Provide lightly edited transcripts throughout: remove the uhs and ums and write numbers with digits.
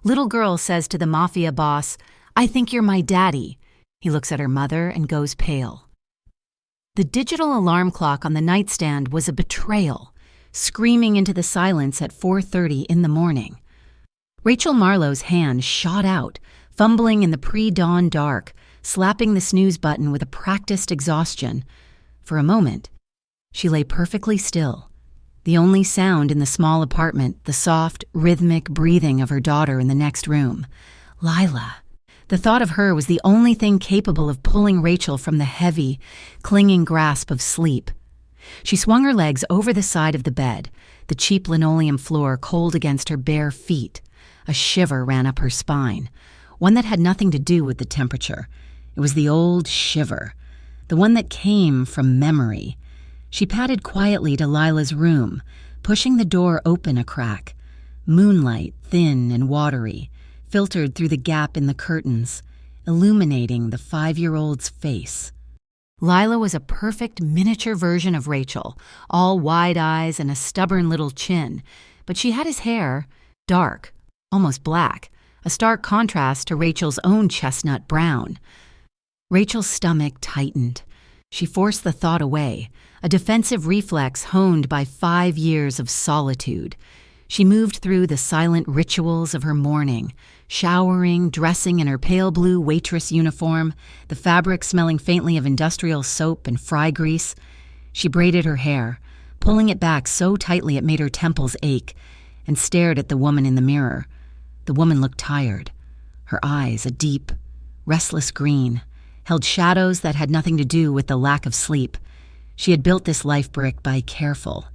Little girl says to the mafia boss, "I think you're my daddy." He looks at her mother and goes pale. The digital alarm clock on the nightstand was a betrayal, screaming into the silence at 4:30 in the morning. Rachel Marlowe's hand shot out, fumbling in the pre-dawn dark, slapping the snooze button with a practiced exhaustion. For a moment, she lay perfectly still. The only sound in the small apartment, the soft, rhythmic breathing of her daughter in the next room. Lila. The thought of her was the only thing capable of pulling Rachel from the heavy, clinging grasp of sleep. She swung her legs over the side of the bed, the cheap linoleum floor cold against her bare feet. A shiver ran up her spine, one that had nothing to do with the temperature. It was the old shiver, the one that came from memory. She padded quietly to Lila's room, pushing the door open a crack. Moonlight, thin and watery, filtered through the gap in the curtains, illuminating the 5-year-old's face. Lila was a perfect miniature version of Rachel, all wide eyes and a stubborn little chin, but she had his hair, dark, almost black, a stark contrast to Rachel's own chestnut brown. Rachel's stomach tightened. She forced the thought away, a defensive reflex honed by 5 years of solitude. She moved through the silent rituals of her morning, showering, dressing in her pale blue waitress uniform, the fabric smelling faintly of industrial soap and fry grease. She braided her hair, pulling it back so tightly it made her temples ache, and stared at the woman in the mirror. The woman looked tired. Her eyes, a deep, restless green, held shadows that had nothing to do with the lack of sleep. She had built this life brick by careful,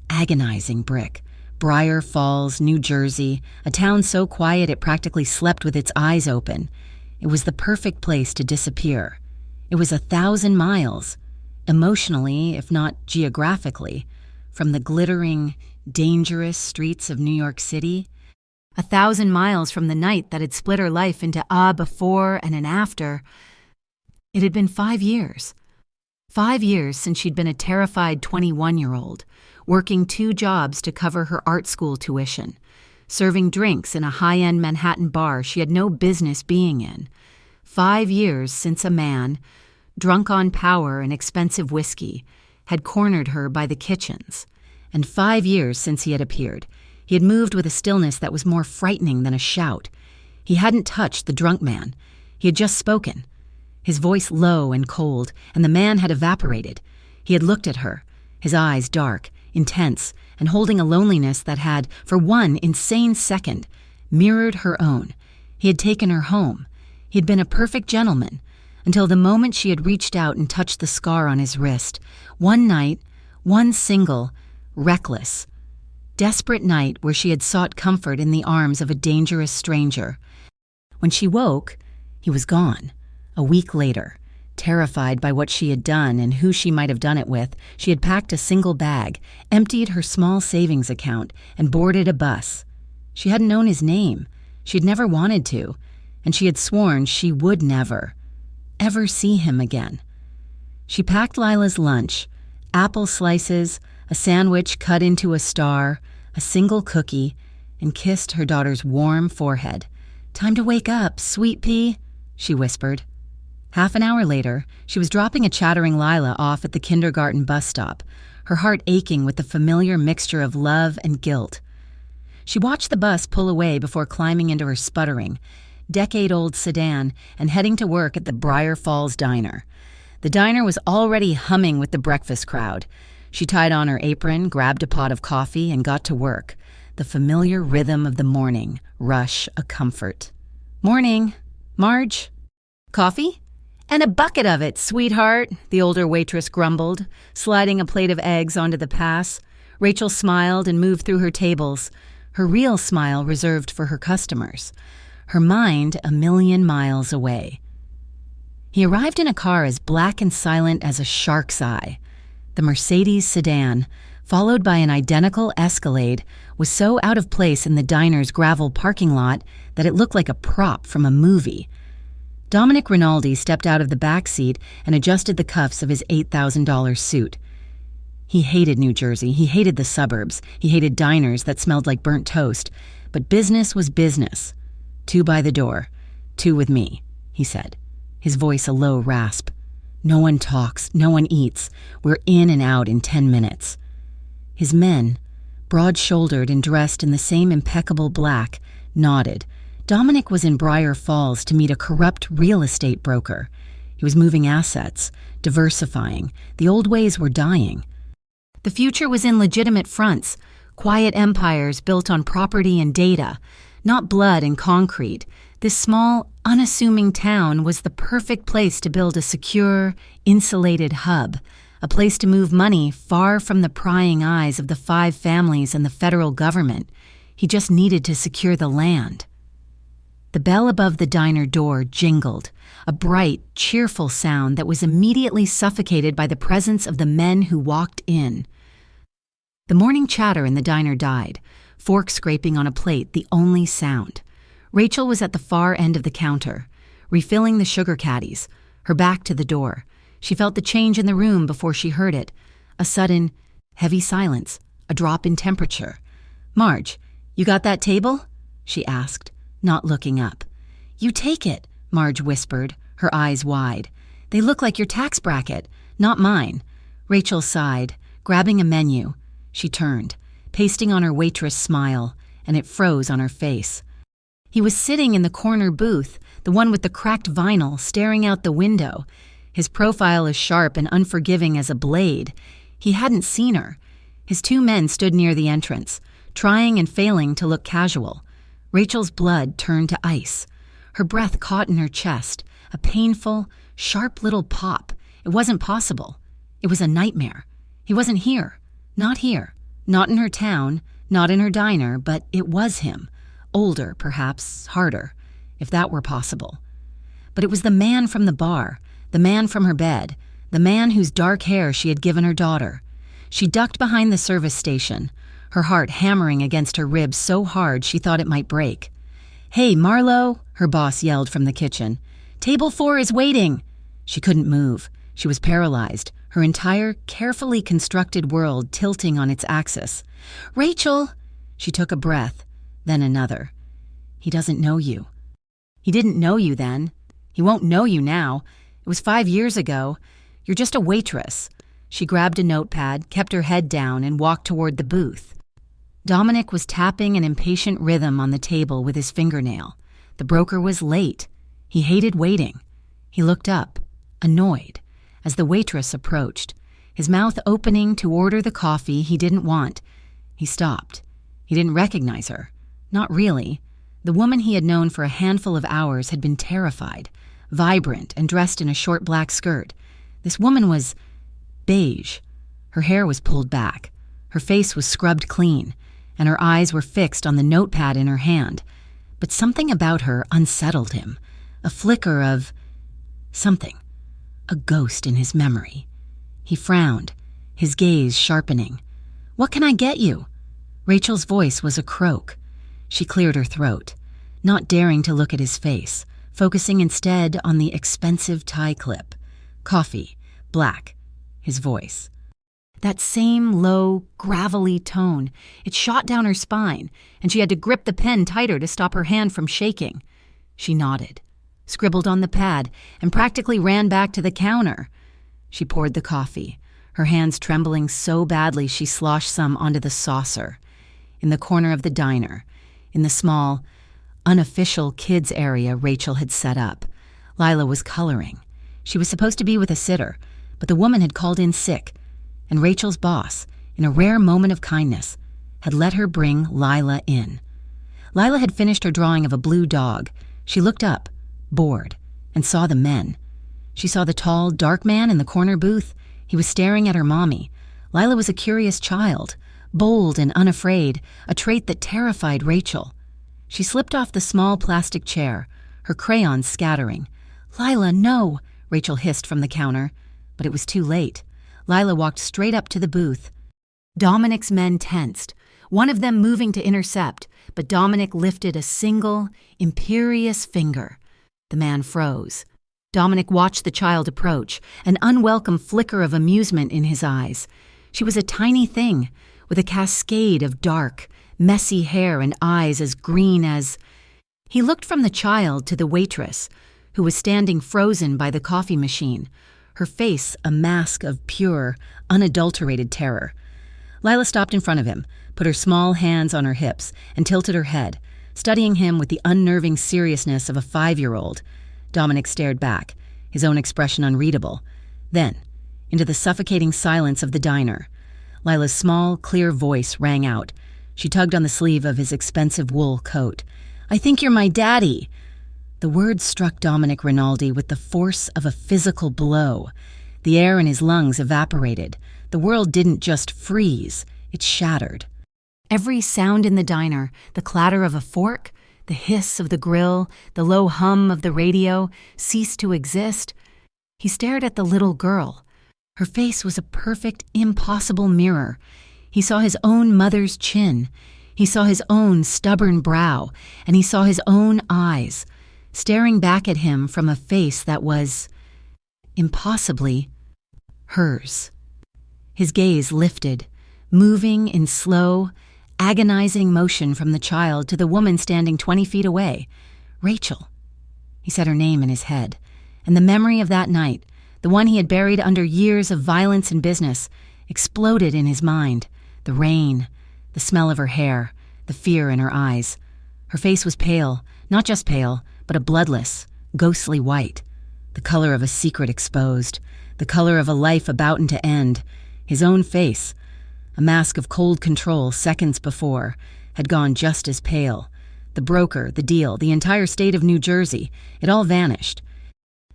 agonizing brick. Briar Falls, New Jersey, a town so quiet it practically slept with its eyes open. It was the perfect place to disappear. It was 1,000 miles, emotionally, if not geographically, from the glittering, dangerous streets of New York City. 1,000 miles from the night that had split her life into a before and an after. It had been 5 years. 5 years since she'd been a terrified 21-year-old, working 2 jobs to cover her art school tuition, serving drinks in a high-end Manhattan bar she had no business being in. 5 years since a man, drunk on power and expensive whiskey, had cornered her by the kitchens. And 5 years since he had appeared. He had moved with a stillness that was more frightening than a shout. He hadn't touched the drunk man. He had just spoken. His voice low and cold, and the man had evaporated. He had looked at her, his eyes dark, intense, and holding a loneliness that had, for one insane second, mirrored her own. He had taken her home. He had been a perfect gentleman, until the moment she had reached out and touched the scar on his wrist. One night, one single, reckless, desperate night where she had sought comfort in the arms of a dangerous stranger. When she woke, he was gone. A week later, terrified by what she had done and who she might have done it with, she had packed a single bag, emptied her small savings account, and boarded a bus. She hadn't known his name. She had never wanted to, and she had sworn she would never, ever see him again. She packed Lila's lunch, apple slices, a sandwich cut into a star, a single cookie, and kissed her daughter's warm forehead. "Time to wake up, sweet pea," she whispered. Half an hour later, she was dropping a chattering Lila off at the kindergarten bus stop, her heart aching with the familiar mixture of love and guilt. She watched the bus pull away before climbing into her sputtering, decade-old sedan and heading to work at the Briar Falls Diner. The diner was already humming with the breakfast crowd. She tied on her apron, grabbed a pot of coffee, and got to work. The familiar rhythm of the morning rush a comfort. "Morning. Marge? Coffee?" "And a bucket of it, sweetheart," the older waitress grumbled, sliding a plate of eggs onto the pass. Rachel smiled and moved through her tables, her real smile reserved for her customers, her mind a million miles away. He arrived in a car as black and silent as a shark's eye. The Mercedes sedan, followed by an identical Escalade, was so out of place in the diner's gravel parking lot that it looked like a prop from a movie. Dominic Rinaldi stepped out of the back seat and adjusted the cuffs of his $8,000 suit. He hated New Jersey, he hated the suburbs, he hated diners that smelled like burnt toast, but business was business. 2 by the door, 2 with me," he said, his voice a low rasp. "No one talks, no one eats. We're in and out in 10 minutes. His men, broad-shouldered and dressed in the same impeccable black, nodded. Dominic was in Briar Falls to meet a corrupt real estate broker. He was moving assets, diversifying. The old ways were dying. The future was in legitimate fronts, quiet empires built on property and data, not blood and concrete. This small, unassuming town was the perfect place to build a secure, insulated hub, a place to move money far from the prying eyes of the 5 families and the federal government. He just needed to secure the land. The bell above the diner door jingled, a bright, cheerful sound that was immediately suffocated by the presence of the men who walked in. The morning chatter in the diner died, fork scraping on a plate the only sound. Rachel was at the far end of the counter, refilling the sugar caddies, her back to the door. She felt the change in the room before she heard it, a sudden, heavy silence, a drop in temperature. "Marge, you got that table?" she asked, not looking up. "You take it," Marge whispered, her eyes wide. "They look like your tax bracket, not mine." Rachel sighed, grabbing a menu. She turned, pasting on her waitress' smile, and it froze on her face. He was sitting in the corner booth, the one with the cracked vinyl, staring out the window. His profile as sharp and unforgiving as a blade. He hadn't seen her. His 2 men stood near the entrance, trying and failing to look casual. Rachel's blood turned to ice. Her breath caught in her chest, a painful, sharp little pop. It wasn't possible. It was a nightmare. He wasn't here. Not here. Not in her town, not in her diner, but it was him. Older, perhaps, harder, if that were possible. But it was the man from the bar, the man from her bed, the man whose dark hair she had given her daughter. She ducked behind the service station, her heart hammering against her ribs so hard she thought it might break. "Hey, Marlo," her boss yelled from the kitchen. "Table 4 is waiting." She couldn't move. She was paralyzed, her entire, carefully constructed world tilting on its axis. "Rachel!" She took a breath, then another. "He doesn't know you." "He didn't know you then. He won't know you now. It was 5 years ago. You're just a waitress." She grabbed a notepad, kept her head down, and walked toward the booth. Dominic was tapping an impatient rhythm on the table with his fingernail. The broker was late. He hated waiting. He looked up, annoyed, as the waitress approached, his mouth opening to order the coffee he didn't want. He stopped. He didn't recognize her. Not really. The woman he had known for a handful of hours had been terrified, vibrant and dressed in a short black skirt. This woman was beige. Her hair was pulled back. Her face was scrubbed clean, and her eyes were fixed on the notepad in her hand. But something about her unsettled him, a flicker of something, a ghost in his memory. He frowned, his gaze sharpening. "What can I get you?" Rachel's voice was a croak. She cleared her throat, not daring to look at his face, focusing instead on the expensive tie clip. "Coffee, black," his voice. That same low, gravelly tone. It shot down her spine, and she had to grip the pen tighter to stop her hand from shaking. She nodded, scribbled on the pad, and practically ran back to the counter. She poured the coffee, her hands trembling so badly she sloshed some onto the saucer. In the corner of the diner, in the small, unofficial kids area Rachel had set up, Lila was coloring. She was supposed to be with a sitter, but the woman had called in sick, and Rachel's boss, in a rare moment of kindness, had let her bring Lila in. Lila had finished her drawing of a blue dog. She looked up, bored, and saw the men. She saw the tall, dark man in the corner booth. He was staring at her mommy. Lila was a curious child, bold and unafraid, a trait that terrified Rachel. She slipped off the small plastic chair, her crayons scattering. "Lila, no," Rachel hissed from the counter, but it was too late. Lila walked straight up to the booth. Dominic's men tensed, one of them moving to intercept, but Dominic lifted a single, imperious finger. The man froze. Dominic watched the child approach, an unwelcome flicker of amusement in his eyes. She was a tiny thing, with a cascade of dark, messy hair and eyes as green as... He looked from the child to the waitress, who was standing frozen by the coffee machine, her face a mask of pure, unadulterated terror. Lila stopped in front of him, put her small hands on her hips, and tilted her head, studying him with the unnerving seriousness of a 5-year-old. Dominic stared back, his own expression unreadable. Then, into the suffocating silence of the diner, Lila's small, clear voice rang out. She tugged on the sleeve of his expensive wool coat. "I think you're my daddy." The words struck Dominic Rinaldi with the force of a physical blow. The air in his lungs evaporated. The world didn't just freeze, it shattered. Every sound in the diner, the clatter of a fork, the hiss of the grill, the low hum of the radio, ceased to exist. He stared at the little girl. Her face was a perfect, impossible mirror. He saw his own mother's chin. He saw his own stubborn brow, and he saw his own eyes, staring back at him from a face that was, impossibly, hers. His gaze lifted, moving in slow, agonizing motion from the child to the woman standing 20 feet away. Rachel. He said her name in his head, and the memory of that night, the one he had buried under years of violence and business, exploded in his mind. The rain, the smell of her hair, the fear in her eyes. Her face was pale, not just pale, but a bloodless, ghostly white, the color of a secret exposed, the color of a life about to end. His own face, a mask of cold control seconds before, had gone just as pale. The broker, the deal, the entire state of New Jersey, it all vanished.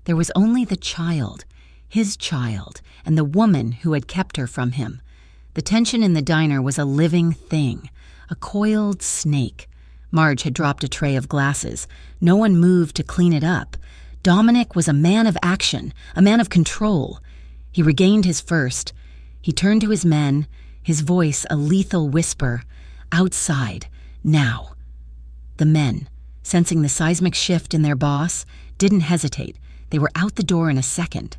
There was only the child, his child, and the woman who had kept her from him. The tension in the diner was a living thing, a coiled snake. Marge had dropped a tray of glasses. No one moved to clean it up. Dominic was a man of action, a man of control. He regained his first. He turned to his men, his voice a lethal whisper. Outside, now. The men, sensing the seismic shift in their boss, didn't hesitate. They were out the door in a second.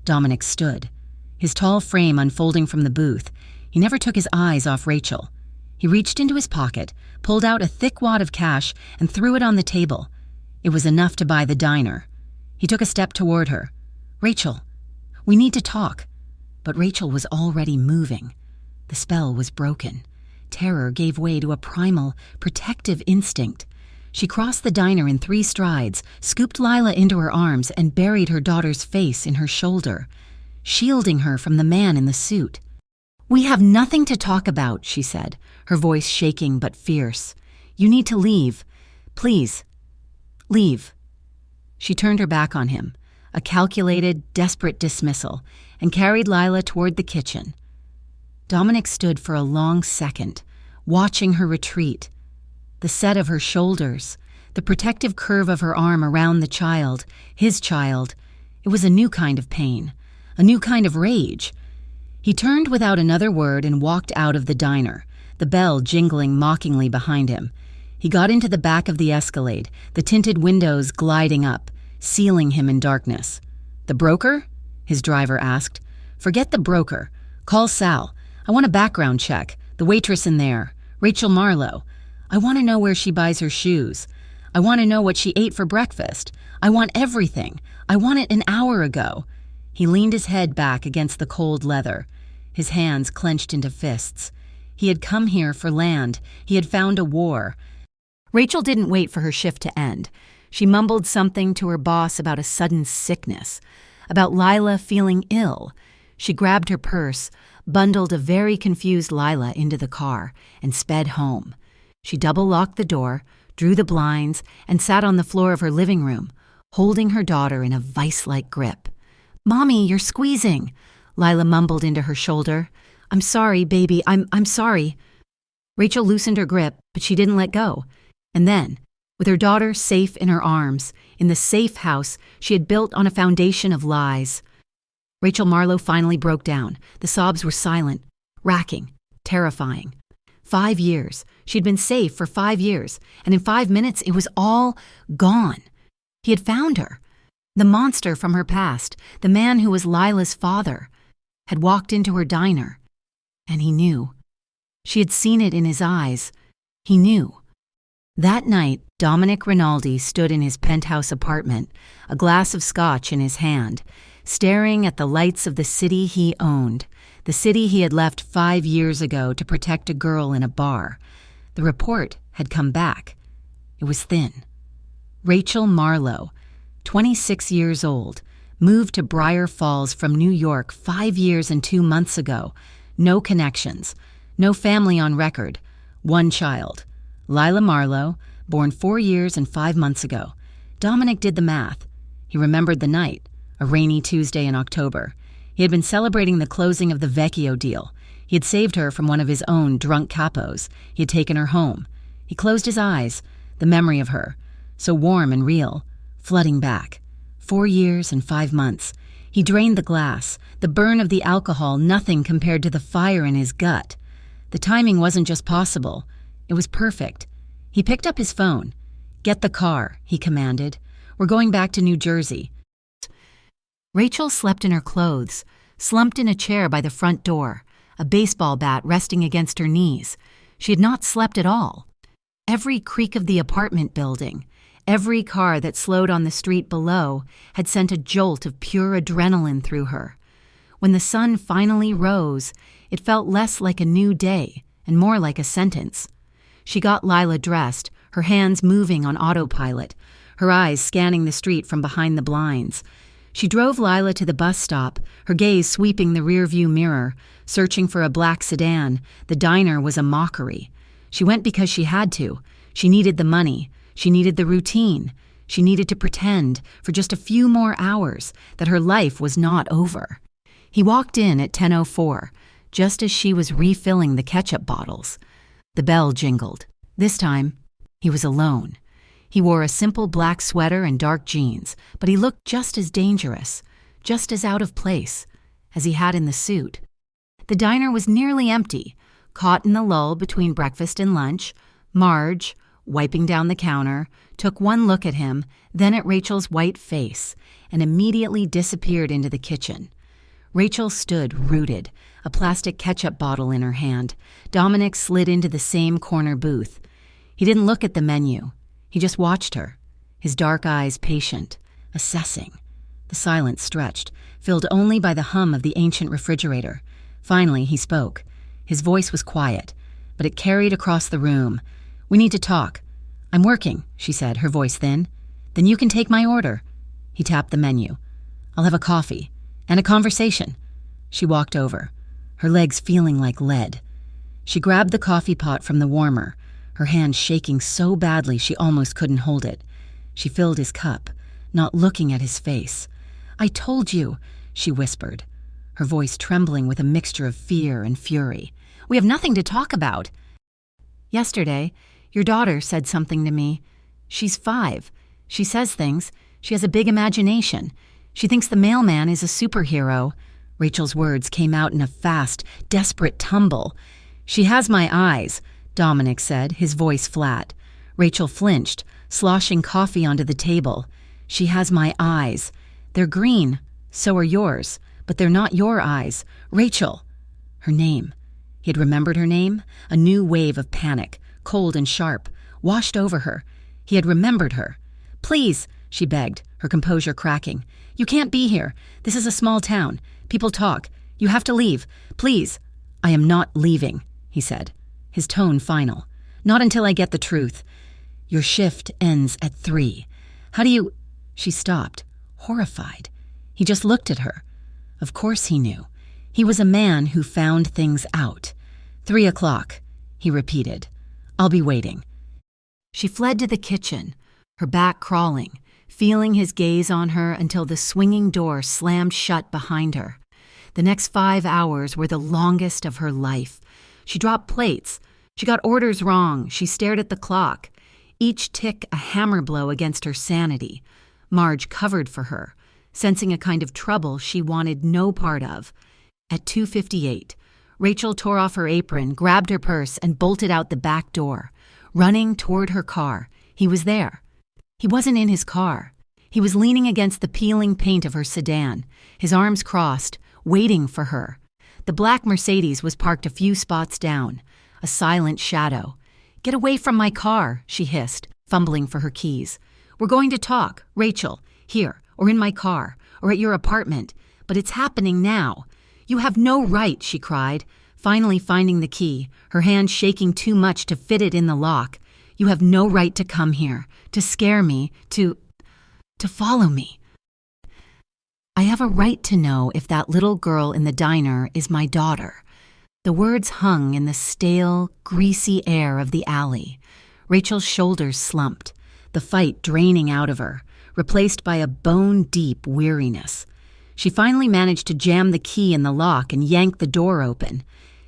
Dominic stood, his tall frame unfolding from the booth. He never took his eyes off Rachel. He reached into his pocket, pulled out a thick wad of cash, and threw it on the table. It was enough to buy the diner. He took a step toward her. "Rachel, we need to talk." But Rachel was already moving. The spell was broken. Terror gave way to a primal, protective instinct. She crossed the diner in 3 strides, scooped Lila into her arms, and buried her daughter's face in her shoulder, shielding her from the man in the suit. "We have nothing to talk about," she said, her voice shaking but fierce. "You need to leave. Please, leave." She turned her back on him, a calculated, desperate dismissal, and carried Lila toward the kitchen. Dominic stood for a long second, watching her retreat. The set of her shoulders, the protective curve of her arm around the child, his child. It was a new kind of pain, a new kind of rage. He turned without another word and walked out of the diner, the bell jingling mockingly behind him. He got into the back of the Escalade, the tinted windows gliding up, sealing him in darkness. "The broker?" his driver asked. "Forget the broker. Call Sal. I want a background check. The waitress in there. Rachel Marlowe. I want to know where she buys her shoes. I want to know what she ate for breakfast. I want everything. I want it an hour ago." He leaned his head back against the cold leather, his hands clenched into fists. He had come here for land. He had found a war. Rachel didn't wait for her shift to end. She mumbled something to her boss about a sudden sickness, about Lila feeling ill. She grabbed her purse, bundled a very confused Lila into the car, and sped home. She double-locked the door, drew the blinds, and sat on the floor of her living room, holding her daughter in a vice-like grip. "Mommy, you're squeezing," Lila mumbled into her shoulder. "I'm sorry, baby, I'm sorry." Rachel loosened her grip, but she didn't let go. And then, with her daughter safe in her arms, in the safe house she had built on a foundation of lies, Rachel Marlowe finally broke down. The sobs were silent, racking, terrifying. 5 years. She'd been safe for 5 years, and in 5 minutes it was all gone. He had found her. The monster from her past, the man who was Lila's father, had walked into her diner. And he knew. She had seen it in his eyes. He knew. That night, Dominic Rinaldi stood in his penthouse apartment, a glass of scotch in his hand, staring at the lights of the city he owned, the city he had left 5 years ago to protect a girl in a bar. The report had come back. It was thin. Rachel Marlowe, 26 years old, moved to Briar Falls from New York 5 years and 2 months ago. No connections, no family on record, one child. Lila Marlowe, born 4 years and 5 months ago. Dominic did the math. He remembered the night, a rainy Tuesday in October. He had been celebrating the closing of the Vecchio deal. He had saved her from one of his own drunk capos. He had taken her home. He closed his eyes, the memory of her, so warm and real, flooding back. 4 years and 5 months. He drained the glass, the burn of the alcohol, nothing compared to the fire in his gut. The timing wasn't just possible. It was perfect. He picked up his phone. "Get the car," he commanded. "We're going back to New Jersey." Rachel slept in her clothes, slumped in a chair by the front door, a baseball bat resting against her knees. She had not slept at all. Every creak of the apartment building, every car that slowed on the street below had sent a jolt of pure adrenaline through her. When the sun finally rose, it felt less like a new day and more like a sentence. She got Lila dressed, her hands moving on autopilot, her eyes scanning the street from behind the blinds. She drove Lila to the bus stop, her gaze sweeping the rearview mirror, searching for a black sedan. The diner was a mockery. She went because she had to. She needed the money. She needed the routine. She needed to pretend, for just a few more hours, that her life was not over. He walked in at 10:04, just as she was refilling the ketchup bottles. The bell jingled. This time, he was alone. He wore a simple black sweater and dark jeans, but he looked just as dangerous, just as out of place, as he had in the suit. The diner was nearly empty, caught in the lull between breakfast and lunch. Marge, wiping down the counter, took one look at him, then at Rachel's white face, and immediately disappeared into the kitchen. Rachel stood rooted, a plastic ketchup bottle in her hand. Dominic slid into the same corner booth. He didn't look at the menu. He just watched her, his dark eyes patient, assessing. The silence stretched, filled only by the hum of the ancient refrigerator. Finally, he spoke. His voice was quiet, but it carried across the room. "We need to talk." "I'm working," she said, her voice thin. "Then you can take my order." He tapped the menu. "I'll have a coffee and a conversation." She walked over, her legs feeling like lead. She grabbed the coffee pot from the warmer, her hand shaking so badly she almost couldn't hold it. She filled his cup, not looking at his face. "I told you," she whispered, her voice trembling with a mixture of fear and fury. "We have nothing to talk about." "Yesterday, your daughter said something to me. She's 5. She says things. She has a big imagination. She thinks the mailman is a superhero." Rachel's words came out in a fast, desperate tumble. "She has my eyes," Dominic said, his voice flat. Rachel flinched, sloshing coffee onto the table. "She has my eyes. They're green. So are yours. But they're not your eyes. Rachel." Her name. He had remembered her name. A new wave of panic, cold and sharp, washed over her. He had remembered her. "Please," she begged, her composure cracking. "You can't be here. This is a small town. People talk. You have to leave. Please." "I am not leaving," he said, his tone final. "Not until I get the truth. Your shift ends at 3. How do you—" She stopped, horrified. He just looked at her. Of course he knew. He was a man who found things out. 3 o'clock, he repeated. "I'll be waiting." She fled to the kitchen, her back crawling, feeling his gaze on her until the swinging door slammed shut behind her. The next 5 hours were the longest of her life. She dropped plates. She got orders wrong. She stared at the clock. Each tick a hammer blow against her sanity. Marge covered for her, sensing a kind of trouble she wanted no part of. At 2:58, Rachel tore off her apron, grabbed her purse, and bolted out the back door, running toward her car. He was there. He wasn't in his car. He was leaning against the peeling paint of her sedan, his arms crossed, waiting for her. The black Mercedes was parked a few spots down, a silent shadow. Get away from my car, she hissed, fumbling for her keys. We're going to talk, Rachel, here, or in my car, or at your apartment, but it's happening now. You have no right, she cried, finally finding the key, her hand shaking too much to fit it in the lock. You have no right to come here, to scare me, to follow me. I have a right to know if that little girl in the diner is my daughter. The words hung in the stale, greasy air of the alley. Rachel's shoulders slumped, the fight draining out of her, replaced by a bone-deep weariness. She finally managed to jam the key in the lock and yank the door open.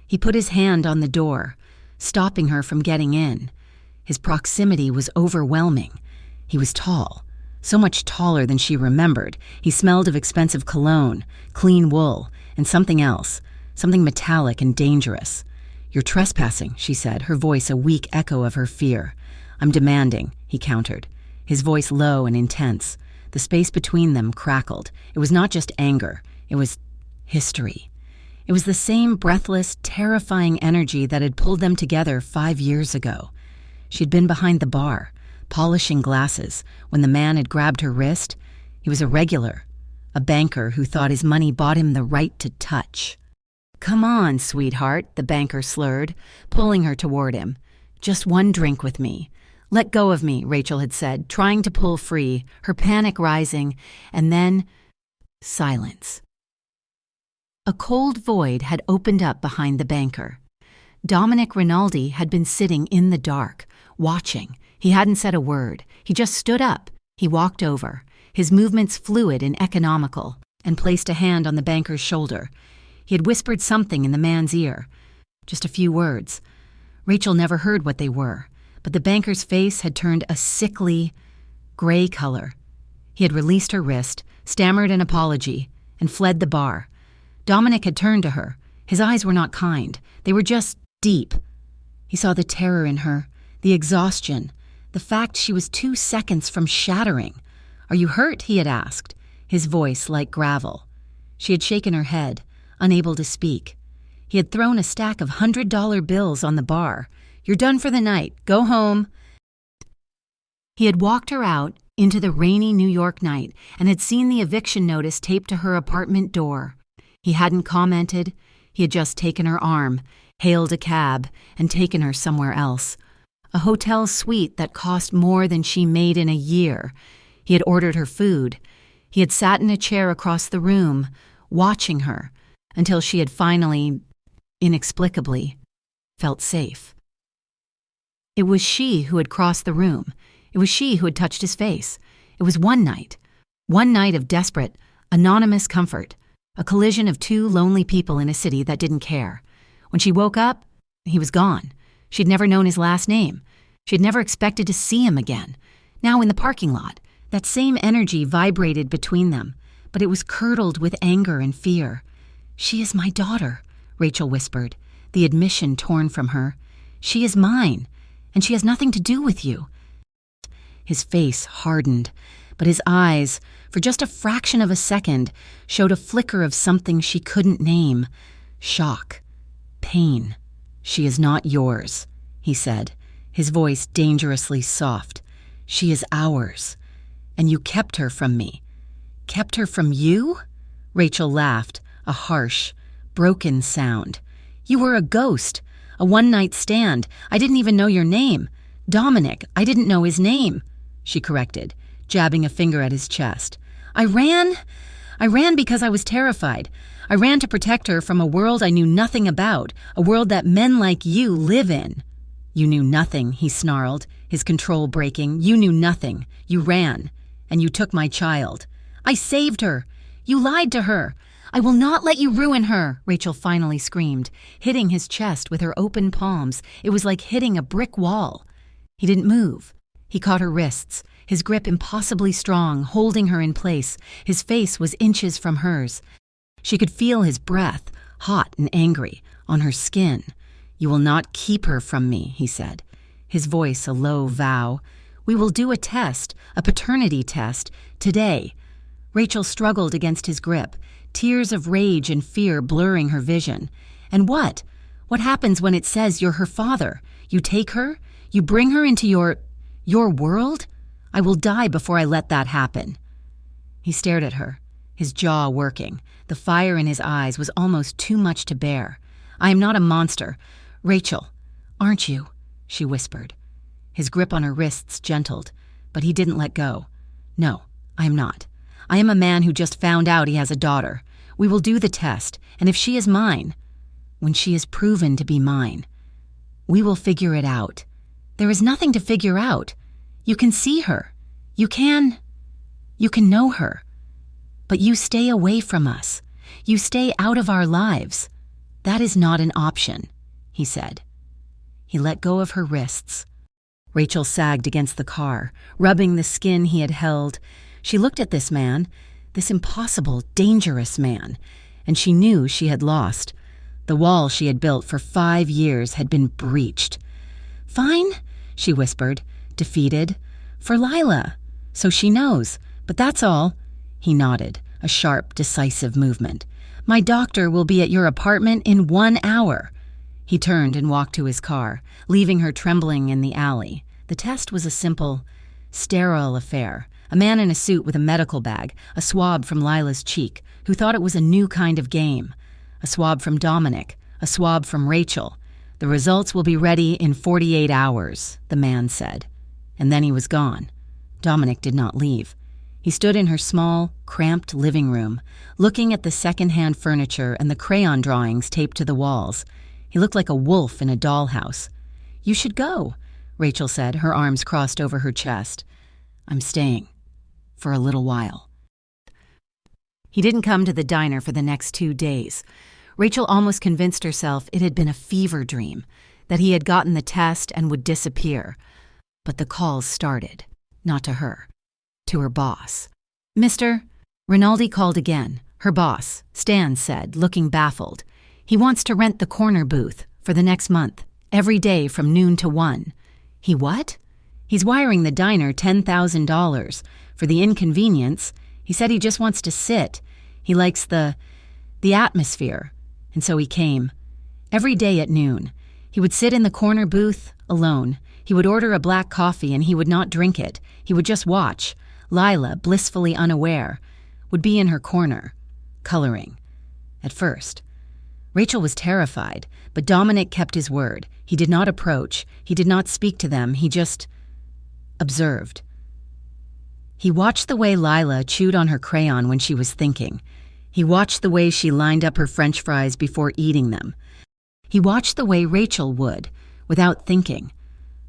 He put his hand on the door, stopping her from getting in. His proximity was overwhelming. He was tall, so much taller than she remembered. He smelled of expensive cologne, clean wool, and something else, something metallic and dangerous. You're trespassing, she said, her voice a weak echo of her fear. I'm demanding, he countered, his voice low and intense. The space between them crackled. It was not just anger, it was history. It was the same breathless, terrifying energy that had pulled them together 5 years ago. She'd been behind the bar, polishing glasses, when the man had grabbed her wrist. He was a regular, a banker who thought his money bought him the right to touch. Come on, sweetheart, the banker slurred, pulling her toward him. Just one drink with me. Let go of me, Rachel had said, trying to pull free, her panic rising, and then silence. A cold void had opened up behind the banker. Dominic Rinaldi had been sitting in the dark, watching. He hadn't said a word. He just stood up. He walked over, his movements fluid and economical, and placed a hand on the banker's shoulder. He had whispered something in the man's ear. Just a few words. Rachel never heard what they were, but the banker's face had turned a sickly, gray color. He had released her wrist, stammered an apology, and fled the bar. Dominic had turned to her. His eyes were not kind. They were just deep. He saw the terror in her, the exhaustion, the fact she was 2 seconds from shattering. Are you hurt? He had asked, his voice like gravel. She had shaken her head, unable to speak. He had thrown a stack of $100 bills on the bar. You're done for the night. Go home. He had walked her out into the rainy New York night and had seen the eviction notice taped to her apartment door. He hadn't commented. He had just taken her arm, hailed a cab, and taken her somewhere else. A hotel suite that cost more than she made in a year. He had ordered her food. He had sat in a chair across the room, watching her, until she had finally, inexplicably, felt safe. It was she who had crossed the room. It was she who had touched his face. It was one night of desperate, anonymous comfort, a collision of 2 lonely people in a city that didn't care. When she woke up, he was gone. She'd never known his last name. She'd never expected to see him again. Now in the parking lot, that same energy vibrated between them, but it was curdled with anger and fear. She is my daughter, Rachel whispered, the admission torn from her. She is mine, and she has nothing to do with you. His face hardened, but his eyes, for just a fraction of a second, showed a flicker of something she couldn't name. Shock. Pain. She is not yours, he said, his voice dangerously soft. She is ours. And you kept her from me. Kept her from you? Rachel laughed, a harsh, broken sound. You were a ghost, a one-night stand. I didn't even know your name. Dominic, I didn't know his name, she corrected, jabbing a finger at his chest. I ran because I was terrified. I ran to protect her from a world I knew nothing about, a world that men like you live in. You knew nothing, he snarled, his control breaking. You knew nothing. You ran, and you took my child. I saved her. You lied to her. I will not let you ruin her, Rachel finally screamed, hitting his chest with her open palms. It was like hitting a brick wall. He didn't move. He caught her wrists, his grip impossibly strong, holding her in place. His face was inches from hers. She could feel his breath, hot and angry, on her skin. You will not keep her from me, he said, his voice a low vow. We will do a test, a paternity test, today. Rachel struggled against his grip, tears of rage and fear blurring her vision. And what? What happens when it says you're her father? You take her? You bring her into your world? I will die before I let that happen." He stared at her, his jaw working. The fire in his eyes was almost too much to bear. "I am not a monster. Rachel, aren't you?" she whispered. His grip on her wrists gentled, but he didn't let go. "No, I am not. I am a man who just found out he has a daughter. We will do the test, and if she is mine, when she is proven to be mine, we will figure it out. There is nothing to figure out. You can see her. You can know her. But you stay away from us. You stay out of our lives. That is not an option," he said. He let go of her wrists. Rachel sagged against the car, rubbing the skin he had held. She looked at this man, this impossible, dangerous man, and she knew she had lost. The wall she had built for 5 years had been breached. "Fine," she whispered, defeated. "For Lila. So she knows. But that's all." He nodded, a sharp, decisive movement. "My doctor will be at your apartment in 1 hour." He turned and walked to his car, leaving her trembling in the alley. The test was a simple, sterile affair. A man in a suit with a medical bag, a swab from Lila's cheek, who thought it was a new kind of game. A swab from Dominic, a swab from Rachel. "The results will be ready in 48 hours, the man said. And then he was gone. Dominic did not leave. He stood in her small, cramped living room, looking at the second-hand furniture and the crayon drawings taped to the walls. He looked like a wolf in a dollhouse. "You should go," Rachel said, her arms crossed over her chest. "I'm staying. For a little while." He didn't come to the diner for the next 2 days. Rachel almost convinced herself it had been a fever dream, that he had gotten the test and would disappear. But the calls started, not to her, to her boss. "Mr. Rinaldi called again. Her boss, Stan, said, looking baffled. "He wants to rent the corner booth for the next month, every day from noon to 1. "He what?" "He's wiring the diner $10,000. For the inconvenience, he said he just wants to sit. He likes the atmosphere. And so he came. Every day at noon. He would sit in the corner booth, alone. He would order a black coffee and he would not drink it. He would just watch. Lila, blissfully unaware, would be in her corner, coloring. At first. Rachel was terrified, but Dominic kept his word. He did not approach. He did not speak to them. He just observed. He watched the way Lila chewed on her crayon when she was thinking. He watched the way she lined up her French fries before eating them. He watched the way Rachel would, without thinking,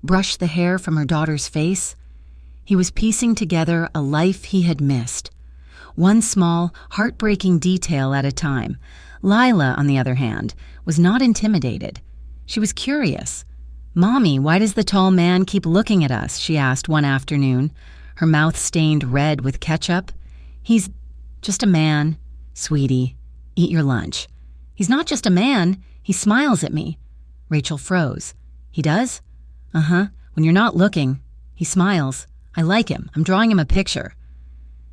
brush the hair from her daughter's face. He was piecing together a life he had missed. One small, heartbreaking detail at a time. Lila, on the other hand, was not intimidated. She was curious. "Mommy, why does the tall man keep looking at us?" she asked one afternoon, her mouth stained red with ketchup. "He's just a man, sweetie. Eat your lunch." "He's not just a man. He smiles at me." Rachel froze. "He does?" "Uh-huh. When you're not looking, he smiles. I like him. I'm drawing him a picture."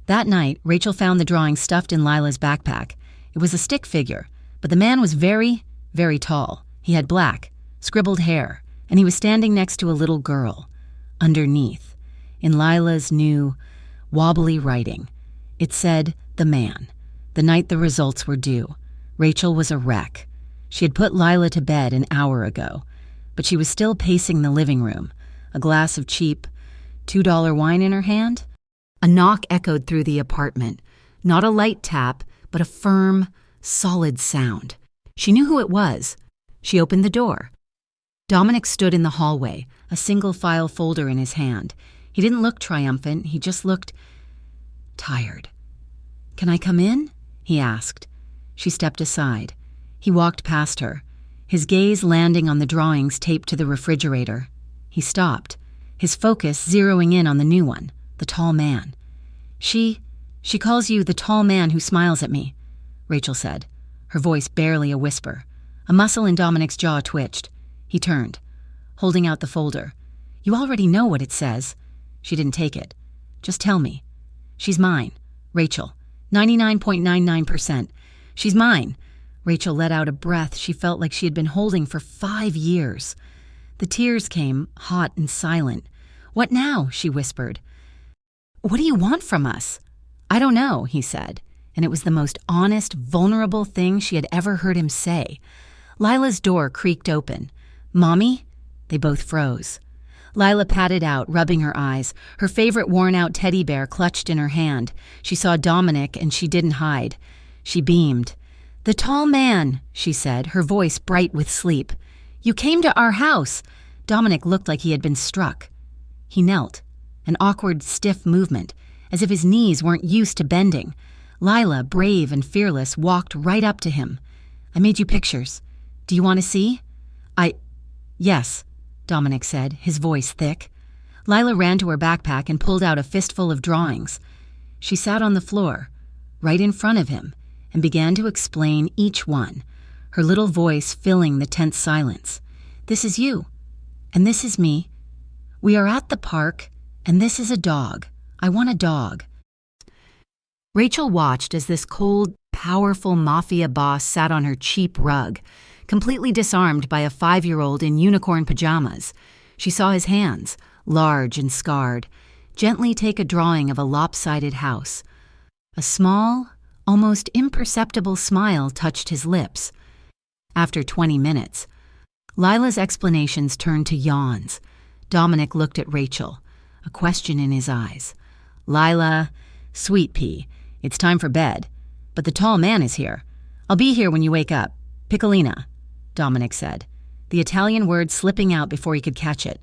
That night, Rachel found the drawing stuffed in Lila's backpack. It was a stick figure, but the man was very, very tall. He had black, scribbled hair, and he was standing next to a little girl. Underneath, in Lila's new, wobbly writing, it said, "The man." The night the results were due, Rachel was a wreck. She had put Lila to bed an hour ago, but she was still pacing the living room, a glass of cheap, $2 wine in her hand. A knock echoed through the apartment, not a light tap, but a firm, solid sound. She knew who it was. She opened the door. Dominic stood in the hallway, a single-file folder in his hand. He didn't look triumphant, he just looked tired. "Can I come in?" he asked. She stepped aside. He walked past her, his gaze landing on the drawings taped to the refrigerator. He stopped, his focus zeroing in on the new one, the tall man. She calls you the tall man who smiles at me," Rachel said, her voice barely a whisper. A muscle in Dominic's jaw twitched. He turned, holding out the folder. "You already know what it says." She didn't take it. "Just tell me." "She's mine, Rachel. 99.99%. She's mine." Rachel let out a breath she felt like she had been holding for 5 years. The tears came, hot and silent. "What now?" she whispered. "What do you want from us?" "I don't know," he said, and it was the most honest, vulnerable thing she had ever heard him say. Lila's door creaked open. "Mommy?" They both froze. Lila patted out, rubbing her eyes, her favorite worn-out teddy bear clutched in her hand. She saw Dominic, and she didn't hide. She beamed. "The tall man," she said, her voice bright with sleep. "You came to our house." Dominic looked like he had been struck. He knelt, an awkward, stiff movement, as if his knees weren't used to bending. Lila, brave and fearless, walked right up to him. "I made you pictures. Do you want to see?" Yes," Dominic said, his voice thick. Lila ran to her backpack and pulled out a fistful of drawings. She sat on the floor, right in front of him, and began to explain each one, her little voice filling the tense silence. "This is you, and this is me. We are at the park, and this is a dog. I want a dog." Rachel watched as this cold, powerful mafia boss sat on her cheap rug, completely disarmed by a 5-year-old in unicorn pajamas. She saw his hands, large and scarred, gently take a drawing of a lopsided house. A small, almost imperceptible smile touched his lips. After 20 minutes, Lila's explanations turned to yawns. Dominic looked at Rachel, a question in his eyes. "Lila, sweet pea, it's time for bed. But the tall man is here. I'll be here when you wake up. Piccolina," Dominic said, the Italian word slipping out before he could catch it.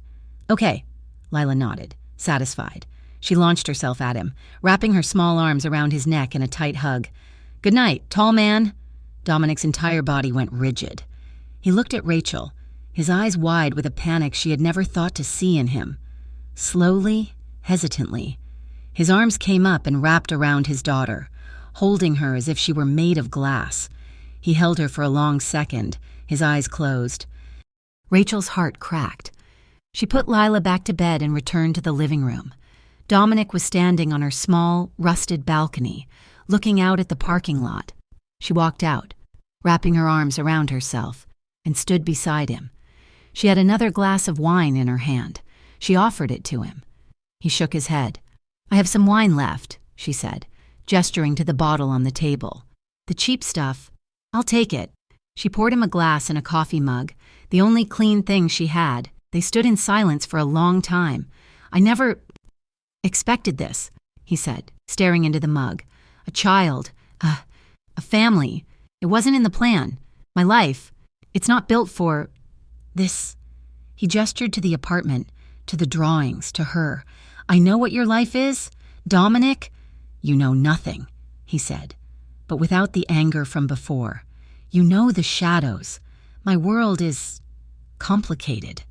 "Okay," Lila nodded, satisfied. She launched herself at him, wrapping her small arms around his neck in a tight hug. "Good night, tall man." Dominic's entire body went rigid. He looked at Rachel, his eyes wide with a panic she had never thought to see in him. Slowly, hesitantly, his arms came up and wrapped around his daughter, holding her as if she were made of glass. He held her for a long second, his eyes closed. Rachel's heart cracked. She put Lila back to bed and returned to the living room. Dominic was standing on her small, rusted balcony, looking out at the parking lot. She walked out, wrapping her arms around herself, and stood beside him. She had another glass of wine in her hand. She offered it to him. He shook his head. "I have some wine left," she said, gesturing to the bottle on the table. "The cheap stuff. I'll take it." She poured him a glass in a coffee mug, the only clean thing she had. They stood in silence for a long time. "I never expected this," he said, staring into the mug. "A child, a family. It wasn't in the plan. My life, it's not built for this." He gestured to the apartment, to the drawings, to her. "I know what your life is, Dominic." "You know nothing," he said, but without the anger from before. "You know the shadows. My world is complicated.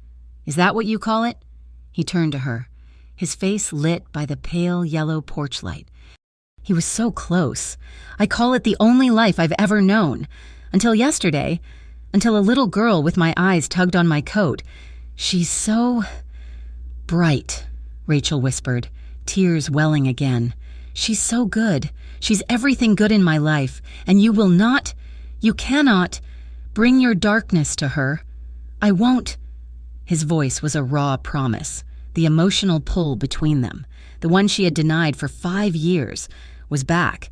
Is that what you call it?" He turned to her, his face lit by the pale yellow porch light. He was so close. "I call it the only life I've ever known. Until yesterday, until a little girl with my eyes tugged on my coat. She's so bright," Rachel whispered, tears welling again. "She's so good. She's everything good in my life, and you cannot bring your darkness to her. I won't." His voice was a raw promise. The emotional pull between them, the one she had denied for 5 years, was back.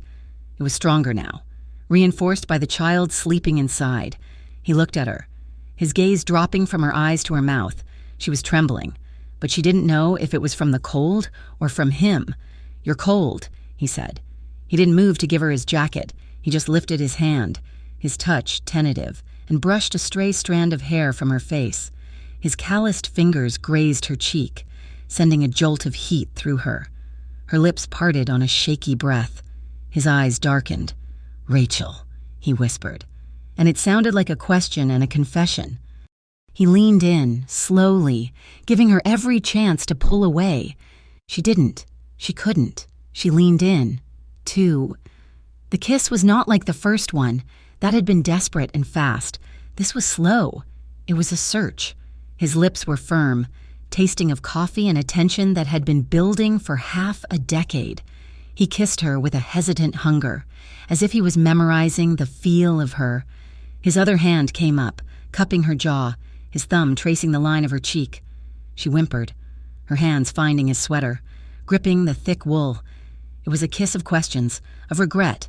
It was stronger now, reinforced by the child sleeping inside. He looked at her, his gaze dropping from her eyes to her mouth. She was trembling, but she didn't know if it was from the cold or from him. "You're cold," he said. He didn't move to give her his jacket. He just lifted his hand, his touch tentative, and brushed a stray strand of hair from her face. His calloused fingers grazed her cheek, sending a jolt of heat through her. Her lips parted on a shaky breath. His eyes darkened. "Rachel," he whispered, and it sounded like a question and a confession. He leaned in, slowly, giving her every chance to pull away. She didn't. She couldn't. She leaned in, too. The kiss was not like the first one. That had been desperate and fast. This was slow. It was a search. His lips were firm, tasting of coffee and attention that had been building for half a decade. He kissed her with a hesitant hunger, as if he was memorizing the feel of her. His other hand came up, cupping her jaw, his thumb tracing the line of her cheek. She whimpered, her hands finding his sweater, gripping the thick wool. It was a kiss of questions, of regret,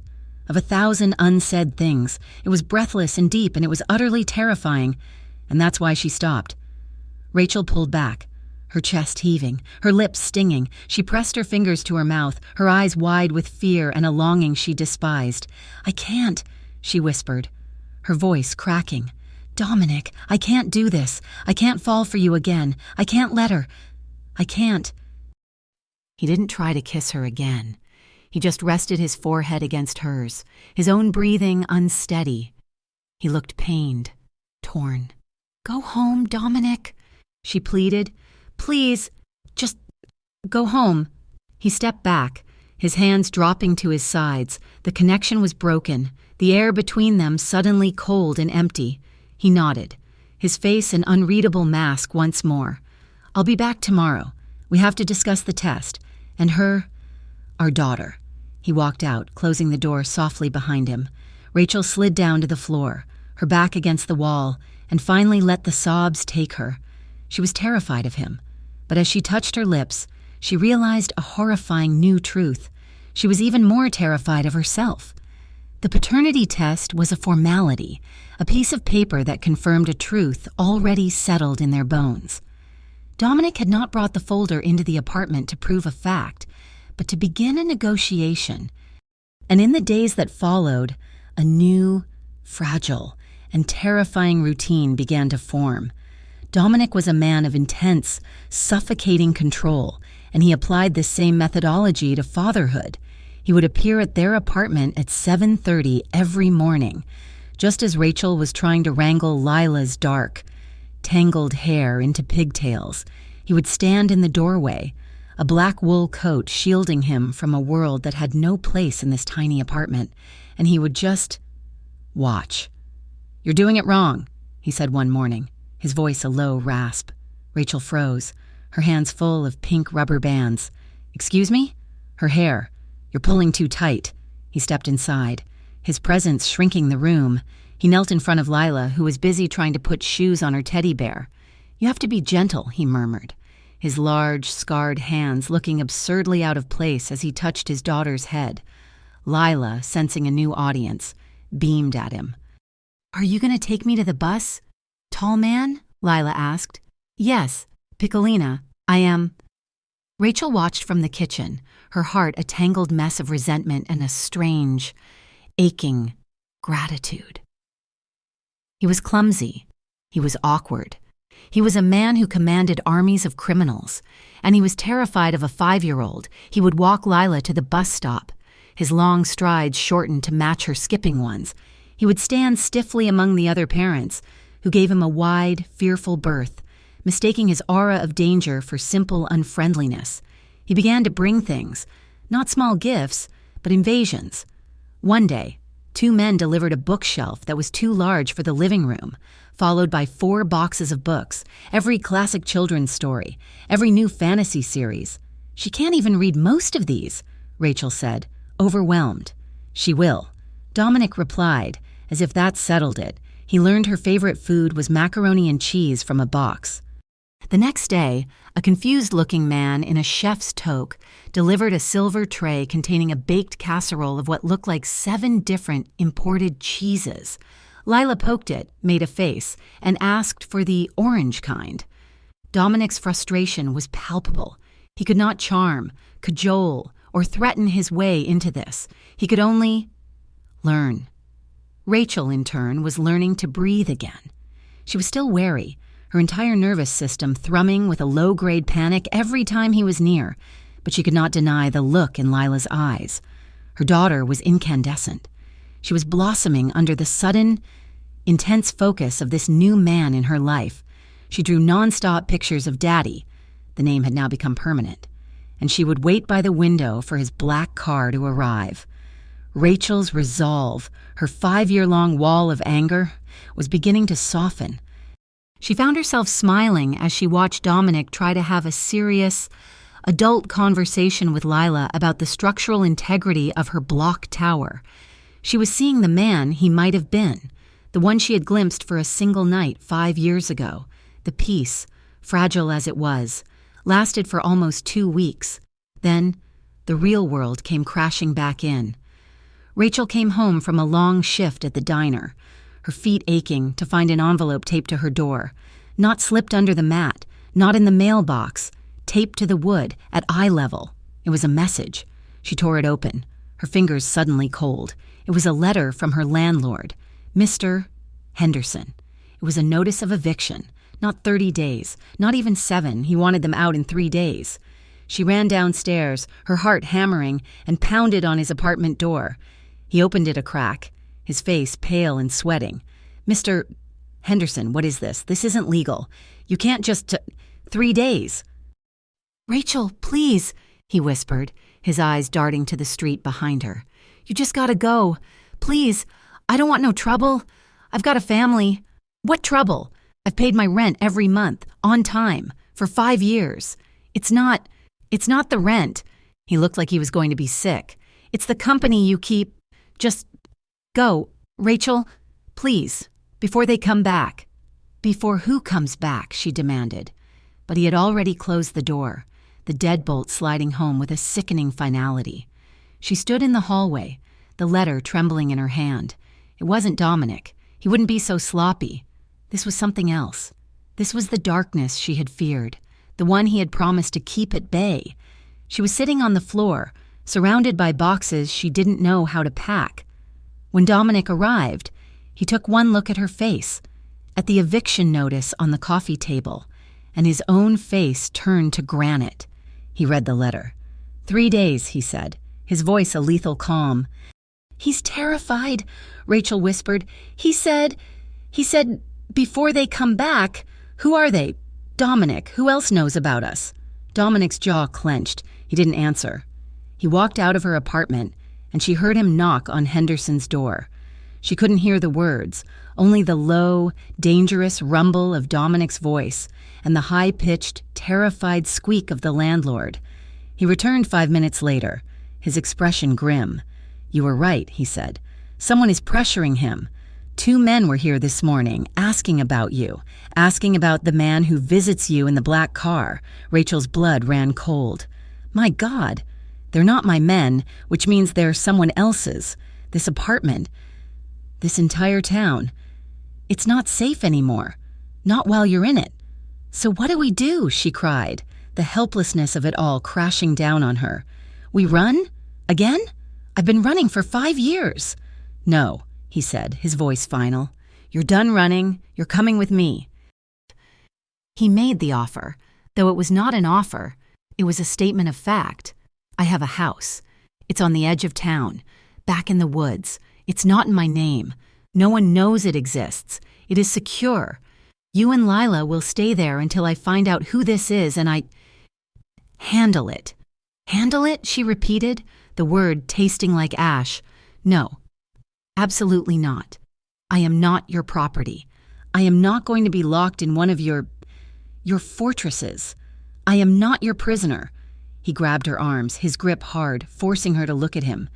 of 1,000 unsaid things. It was breathless and deep, and it was utterly terrifying, and that's why she stopped. Rachel pulled back, her chest heaving, her lips stinging. She pressed her fingers to her mouth, her eyes wide with fear and a longing she despised. "I can't," she whispered, her voice cracking. "Dominic, I can't do this. I can't fall for you again. I can't let her. I can't." He didn't try to kiss her again. He just rested his forehead against hers, his own breathing unsteady. He looked pained, torn. "Go home, Dominic," she pleaded. "Please, just go home." He stepped back, his hands dropping to his sides. The connection was broken, the air between them suddenly cold and empty. He nodded, his face an unreadable mask once more. "I'll be back tomorrow. We have to discuss the test. And our daughter." He walked out, closing the door softly behind him. Rachel slid down to the floor, her back against the wall, and finally let the sobs take her. She was terrified of him, but as she touched her lips, she realized a horrifying new truth. She was even more terrified of herself. The paternity test was a formality, a piece of paper that confirmed a truth already settled in their bones. Dominic had not brought the folder into the apartment to prove a fact, but to begin a negotiation. And in the days that followed, a new, fragile, and terrifying routine began to form. Dominic was a man of intense, suffocating control, and he applied this same methodology to fatherhood. He would appear at their apartment at 7:30 every morning, just as Rachel was trying to wrangle Lila's dark, tangled hair into pigtails. He would stand in the doorway, a black wool coat shielding him from a world that had no place in this tiny apartment, and he would just watch. "You're doing it wrong," he said one morning, his voice a low rasp. Rachel froze, her hands full of pink rubber bands. "Excuse me?" Her hair. "You're pulling too tight." He stepped inside, his presence shrinking the room. He knelt in front of Lila, who was busy trying to put shoes on her teddy bear. "You have to be gentle," he murmured, his large, scarred hands looking absurdly out of place as he touched his daughter's head. Lila, sensing a new audience, beamed at him. "Are you going to take me to the bus, tall man?" Lila asked. "Yes, Piccolina, I am." Rachel watched from the kitchen, her heart a tangled mess of resentment and a strange, aching gratitude. He was clumsy. He was awkward. He was a man who commanded armies of criminals, and he was terrified of a 5-year-old. He would walk Lila to the bus stop, his long strides shortened to match her skipping ones. He would stand stiffly among the other parents, who gave him a wide, fearful berth, mistaking his aura of danger for simple unfriendliness. He began to bring things, not small gifts, but invasions. One day, 2 men delivered a bookshelf that was too large for the living room, followed by 4 boxes of books, every classic children's story, every new fantasy series. "She can't even read most of these," Rachel said, overwhelmed. "She will." Dominic replied, as if that settled it. He learned her favorite food was macaroni and cheese from a box. The next day, a confused-looking man in a chef's toque delivered a silver tray containing a baked casserole of what looked like 7 different imported cheeses. Lila poked it, made a face, and asked for the orange kind. Dominic's frustration was palpable. He could not charm, cajole, or threaten his way into this. He could only learn. Rachel, in turn, was learning to breathe again. She was still wary, her entire nervous system thrumming with a low-grade panic every time he was near, but she could not deny the look in Lila's eyes. Her daughter was incandescent. She was blossoming under the sudden, intense focus of this new man in her life. She drew nonstop pictures of Daddy. The name had now become permanent. And she would wait by the window for his black car to arrive. Rachel's resolve, her 5-year-long wall of anger, was beginning to soften. She found herself smiling as she watched Dominic try to have a serious, adult conversation with Lila about the structural integrity of her block tower. She was seeing the man he might have been, the one she had glimpsed for a single night 5 years ago, The peace, fragile as it was, lasted for almost 2 weeks. Then, the real world came crashing back in. Rachel came home from a long shift at the diner, her feet aching to find an envelope taped to her door, not slipped under the mat, not in the mailbox, taped to the wood at eye level. It was a message. She tore it open, her fingers suddenly cold. It was a letter from her landlord, Mr. Henderson. It was a notice of eviction. Not 30 days, not even 7. He wanted them out in 3 days. She ran downstairs, her heart hammering, and pounded on his apartment door. He opened it a crack, his face pale and sweating. Mr. Henderson, what is this? This isn't legal. You can't just... 3 days. Rachel, please, he whispered, his eyes darting to the street behind her. You just gotta go. Please, I don't want no trouble. I've got a family. What trouble? I've paid my rent every month, on time, for 5 years. It's not the rent. He looked like he was going to be sick. It's the company you keep. Just go, Rachel, please, before they come back. Before who comes back, she demanded. But he had already closed the door, the deadbolt sliding home with a sickening finality. She stood in the hallway, the letter trembling in her hand. It wasn't Dominic. He wouldn't be so sloppy. This was something else. This was the darkness she had feared, the one he had promised to keep at bay. She was sitting on the floor, surrounded by boxes she didn't know how to pack. When Dominic arrived, he took one look at her face, at the eviction notice on the coffee table, and his own face turned to granite. He read the letter. 3 days, he said, his voice a lethal calm. He's terrified, Rachel whispered. He said, before they come back. Who are they? Dominic. Who else knows about us? Dominic's jaw clenched. He didn't answer. He walked out of her apartment, and she heard him knock on Henderson's door. She couldn't hear the words, only the low, dangerous rumble of Dominic's voice and the high-pitched, terrified squeak of the landlord. He returned 5 minutes later, his expression grim. You were right, he said. Someone is pressuring him. 2 men were here this morning, asking about you, asking about the man who visits you in the black car. Rachel's blood ran cold. My God, they're not my men, which means they're someone else's. This apartment, this entire town. It's not safe anymore. Not while you're in it. So what do we do? She cried, the helplessness of it all crashing down on her. We run? Again? I've been running for 5 years. No, he said, his voice final. You're done running. You're coming with me. He made the offer, though it was not an offer. It was a statement of fact. I have a house. It's on the edge of town, back in the woods. It's not in my name. No one knows it exists. It is secure. You and Lila will stay there until I find out who this is and I... Handle it. Handle it, she repeated, the word tasting like ash. No, absolutely not. I am not your property. I am not going to be locked in one of your fortresses. I am not your prisoner. He grabbed her arms, his grip hard, forcing her to look at him.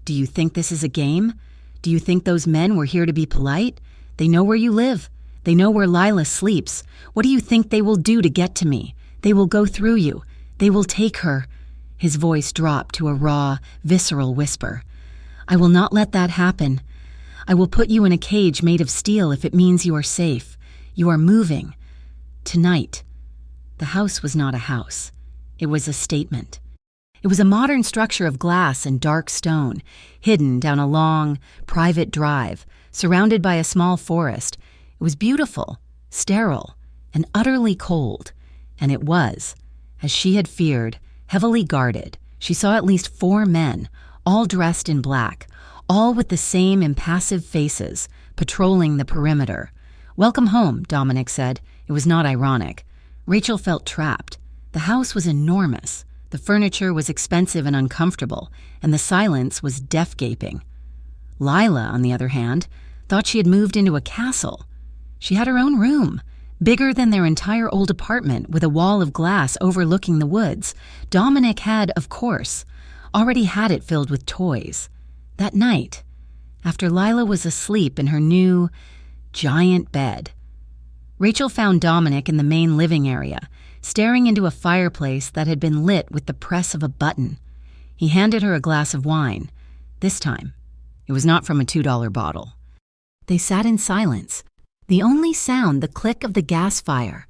Do you think this is a game? Do you think those men were here to be polite? They know where you live. They know where Lila sleeps. What do you think they will do to get to me? They will go through you. They will take her. His voice dropped to a raw, visceral whisper. I will not let that happen. I will put you in a cage made of steel if it means you are safe. You are moving. Tonight. The house was not a house. It was a statement. It was a modern structure of glass and dark stone, hidden down a long, private drive, surrounded by a small forest. It was beautiful, sterile, and utterly cold. And it was, as she had feared, heavily guarded. She saw at least 4 men, all dressed in black, all with the same impassive faces, patrolling the perimeter. Welcome home, Dominic said. It was not ironic. Rachel felt trapped. The house was enormous. The furniture was expensive and uncomfortable, and the silence was deaf-gaping. Lila, on the other hand, thought she had moved into a castle. She had her own room, bigger than their entire old apartment, with a wall of glass overlooking the woods. Dominic had, of course, already had it filled with toys. That night, after Lila was asleep in her new, giant bed. Rachel found Dominic in the main living area, staring into a fireplace that had been lit with the press of a button. He handed her a glass of wine. This time, it was not from a $2 bottle. They sat in silence, the only sound the click of the gas fire.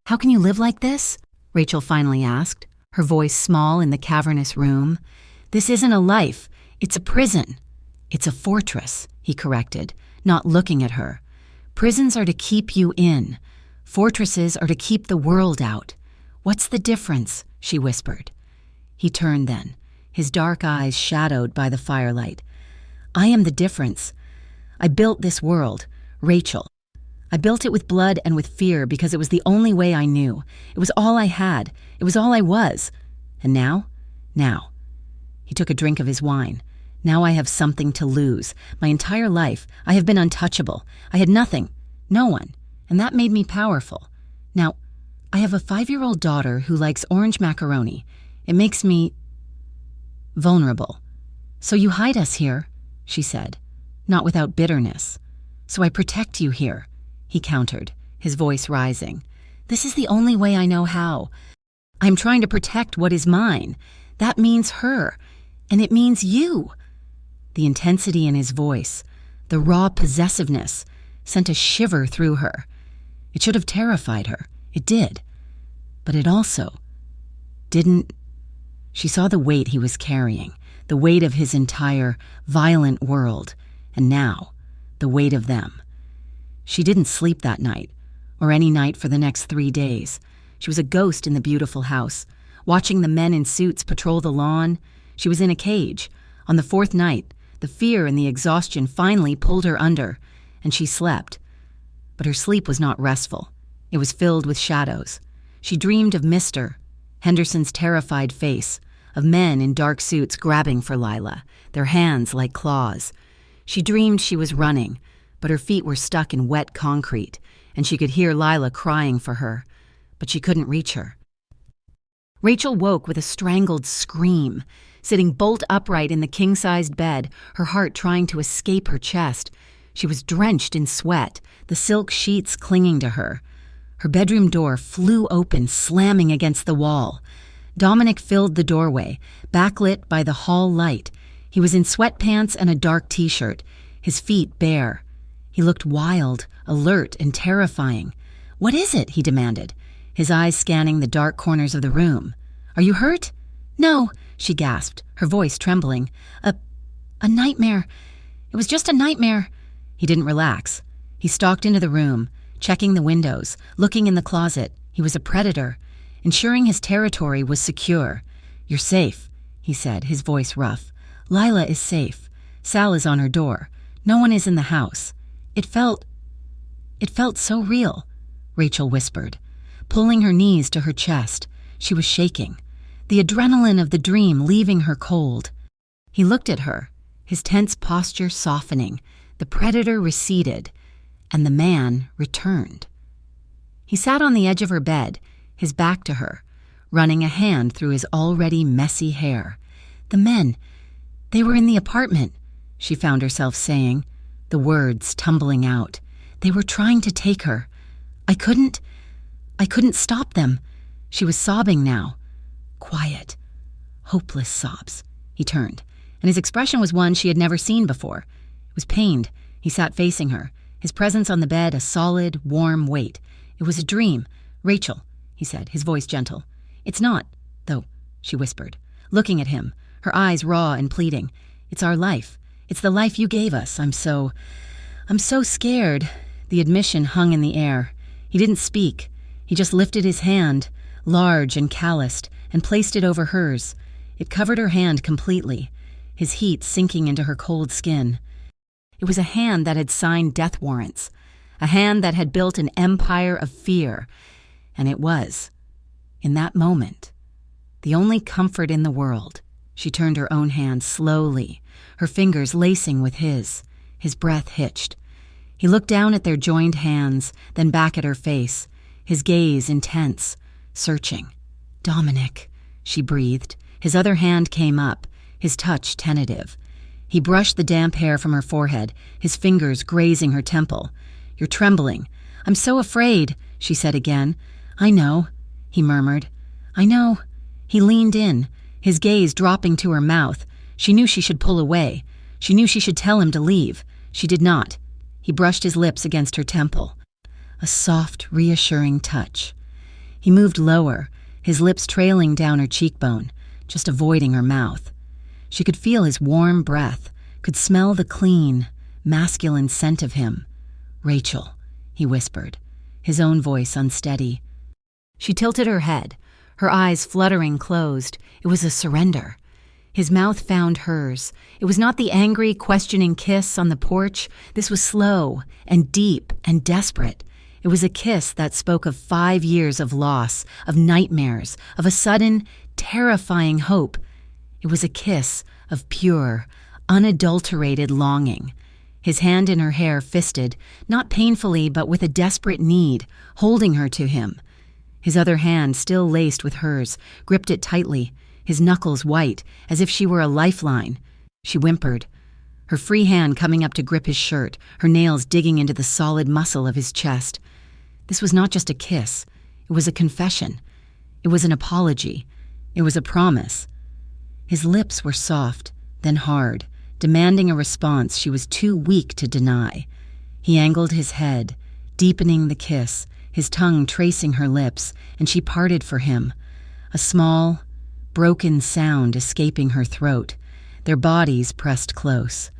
"How can you live like this?" Rachel finally asked, her voice small in the cavernous room. "This isn't a life, it's a prison." "It's a fortress," he corrected, not looking at her. "Prisons are to keep you in. Fortresses are to keep the world out. What's the difference?" she whispered. He turned then, his dark eyes shadowed by the firelight. "I am the difference. I built this world, Rachel. I built it with blood and with fear because it was the only way I knew. It was all I had. It was all I was. And now? Now." He took a drink of his wine. "Now I have something to lose. My entire life, I have been untouchable. I had nothing, no one, and that made me powerful. Now, I have a 5-year-old daughter who likes orange macaroni. It makes me vulnerable. So you hide us here," she said, not without bitterness. "So I protect you here," he countered, his voice rising. "This is the only way I know how. I'm trying to protect what is mine. That means her, and it means you." The intensity in his voice, the raw possessiveness, sent a shiver through her. It should have terrified her. It did. But it also didn't. She saw the weight he was carrying, the weight of his entire violent world, and now, the weight of them. She didn't sleep that night, or any night for the next 3 days. She was a ghost in the beautiful house, watching the men in suits patrol the lawn. She was in a cage. On the 4th night, the fear and the exhaustion finally pulled her under, and she slept. But her sleep was not restful. It was filled with shadows. She dreamed of Mr. Henderson's terrified face, of men in dark suits grabbing for Lila, their hands like claws. She dreamed she was running, but her feet were stuck in wet concrete, and she could hear Lila crying for her, but she couldn't reach her. Rachel woke with a strangled scream, sitting bolt upright in the king-sized bed, her heart trying to escape her chest. She was drenched in sweat, the silk sheets clinging to her. Her bedroom door flew open, slamming against the wall. Dominic filled the doorway, backlit by the hall light. He was in sweatpants and a dark t-shirt, his feet bare. He looked wild, alert, and terrifying. "What is it?" he demanded, his eyes scanning the dark corners of the room. "Are you hurt?" "No," she gasped, her voice trembling. A nightmare. It was just a nightmare." He didn't relax. He stalked into the room, checking the windows, looking in the closet. He was a predator, ensuring his territory was secure. "You're safe," he said, his voice rough. "Lila is safe. Sal is on her door. No one is in the house." It felt so real," Rachel whispered, pulling her knees to her chest. She was shaking, the adrenaline of the dream leaving her cold. He looked at her, his tense posture softening. The predator receded, and the man returned. He sat on the edge of her bed, his back to her, running a hand through his already messy hair. "The men, they were in the apartment," she found herself saying, the words tumbling out. "They were trying to take her. I couldn't stop them." She was sobbing now. Quiet, hopeless sobs. He turned, and his expression was one she had never seen before. It was pained. He sat facing her, his presence on the bed a solid, warm weight. "It was a dream. Rachel," he said, his voice gentle. "It's not, though," she whispered, looking at him, her eyes raw and pleading. "It's our life. It's the life you gave us. I'm so scared." The admission hung in the air. He didn't speak. He just lifted his hand, large and calloused, and placed it over hers. It covered her hand completely, his heat sinking into her cold skin. It was a hand that had signed death warrants, a hand that had built an empire of fear, and it was, in that moment, the only comfort in the world. She turned her own hand slowly, her fingers lacing with his breath hitched. He looked down at their joined hands, then back at her face, his gaze intense, searching. "Dominic," she breathed. His other hand came up, his touch tentative. He brushed the damp hair from her forehead, his fingers grazing her temple. "You're trembling. I'm so afraid, she said again. I know, he murmured. I know. He leaned in, his gaze dropping to her mouth. She knew she should pull away. She knew she should tell him to leave. She did not. He brushed his lips against her temple. A soft, reassuring touch. He moved lower, his lips trailing down her cheekbone, just avoiding her mouth. She could feel his warm breath, could smell the clean, masculine scent of him. Rachel, he whispered, his own voice unsteady. She tilted her head, her eyes fluttering closed. It was a surrender. His mouth found hers. It was not the angry, questioning kiss on the porch. This was slow and deep and desperate. It was a kiss that spoke of 5 years of loss, of nightmares, of a sudden, terrifying hope. It was a kiss of pure, unadulterated longing. His hand in her hair fisted, not painfully but with a desperate need, holding her to him. His other hand, still laced with hers, gripped it tightly, his knuckles white, as if she were a lifeline. She whimpered, her free hand coming up to grip his shirt, her nails digging into the solid muscle of his chest. This was not just a kiss. It was a confession. It was an apology. It was a promise. His lips were soft, then hard, demanding a response she was too weak to deny. He angled his head, deepening the kiss, his tongue tracing her lips, and she parted for him. A small, broken sound escaping her throat. Their bodies pressed close.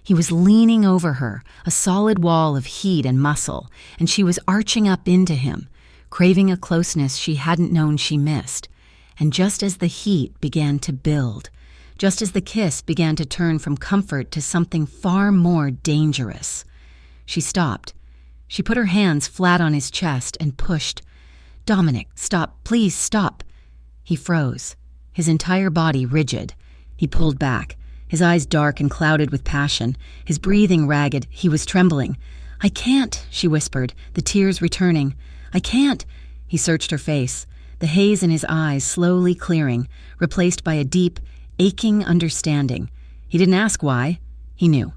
He was leaning over her, a solid wall of heat and muscle, and she was arching up into him, craving a closeness she hadn't known she missed. And just as the heat began to build, just as the kiss began to turn from comfort to something far more dangerous, she stopped. She put her hands flat on his chest and pushed. "Dominic, stop, please stop." He froze, his entire body rigid. He pulled back, his eyes dark and clouded with passion, his breathing ragged. He was trembling. "I can't," she whispered, the tears returning. "I can't." He searched her face, the haze in his eyes slowly clearing, replaced by a deep, aching understanding. He didn't ask why. He knew.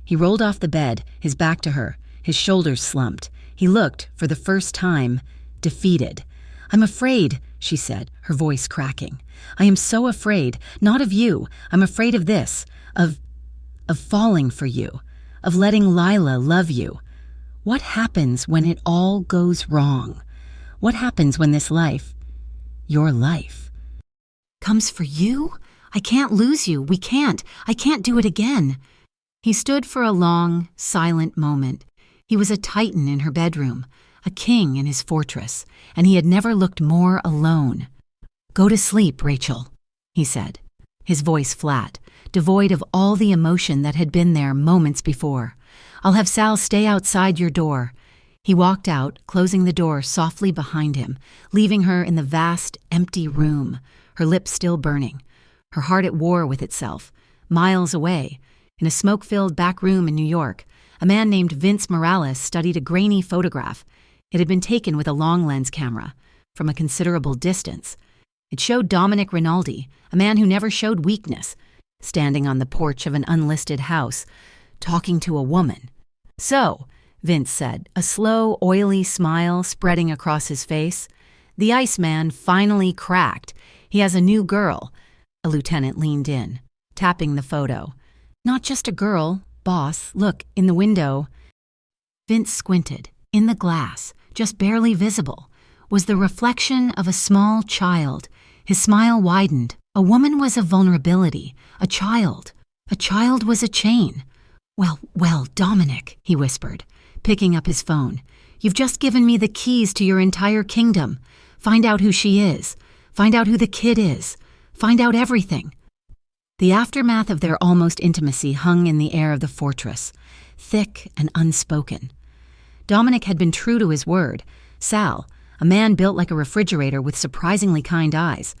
He rolled off the bed, his back to her, his shoulders slumped. He looked, for the first time, defeated. "I'm afraid," she said, her voice cracking. "I am so afraid, not of you. I'm afraid of this, of falling for you, of letting Lila love you. What happens when it all goes wrong? What happens when this life, your life, comes for you? I can't lose you. We can't. I can't do it again." He stood for a long, silent moment. He was a titan in her bedroom, a king in his fortress, and he had never looked more alone. "Go to sleep, Rachel," he said, his voice flat, devoid of all the emotion that had been there moments before. "I'll have Sal stay outside your door." He walked out, closing the door softly behind him, leaving her in the vast, empty room, her lips still burning, her heart at war with itself. Miles away, in a smoke-filled back room in New York, a man named Vince Morales studied a grainy photograph. It had been taken with a long-lens camera, from a considerable distance. It showed Dominic Rinaldi, a man who never showed weakness, standing on the porch of an unlisted house, talking to a woman. "So," Vince said, a slow, oily smile spreading across his face, "the Iceman finally cracked. He has a new girl." A lieutenant leaned in, tapping the photo. "Not just a girl, boss. Look, in the window." Vince squinted. In the glass, just barely visible, was the reflection of a small child. His smile widened. A woman was a vulnerability. A child was a chain. Well, Dominic," he whispered, picking up his phone. "You've just given me the keys to your entire kingdom. Find out who she is. Find out who the kid is. Find out everything." The aftermath of their almost intimacy hung in the air of the fortress, thick and unspoken. Dominic had been true to his word. Sal, a man built like a refrigerator with surprisingly kind eyes,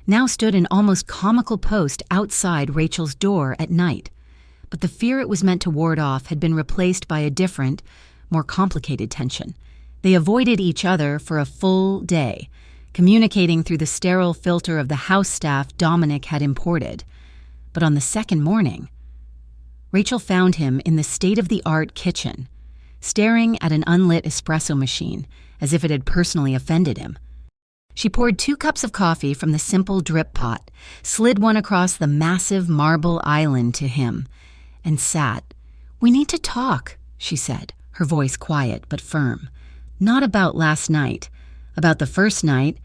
now stood in almost comical post outside Rachel's door at night. But the fear it was meant to ward off had been replaced by a different, more complicated tension. They avoided each other for a full day, communicating through the sterile filter of the house staff Dominic had imported. But on the second morning, Rachel found him in the state-of-the-art kitchen. staring at an unlit espresso machine as if it had personally offended him. She poured 2 cups of coffee from the simple drip pot, slid one across the massive marble island to him, and sat. "We need to talk," she said, her voice quiet but firm. "Not about last night. About the first night."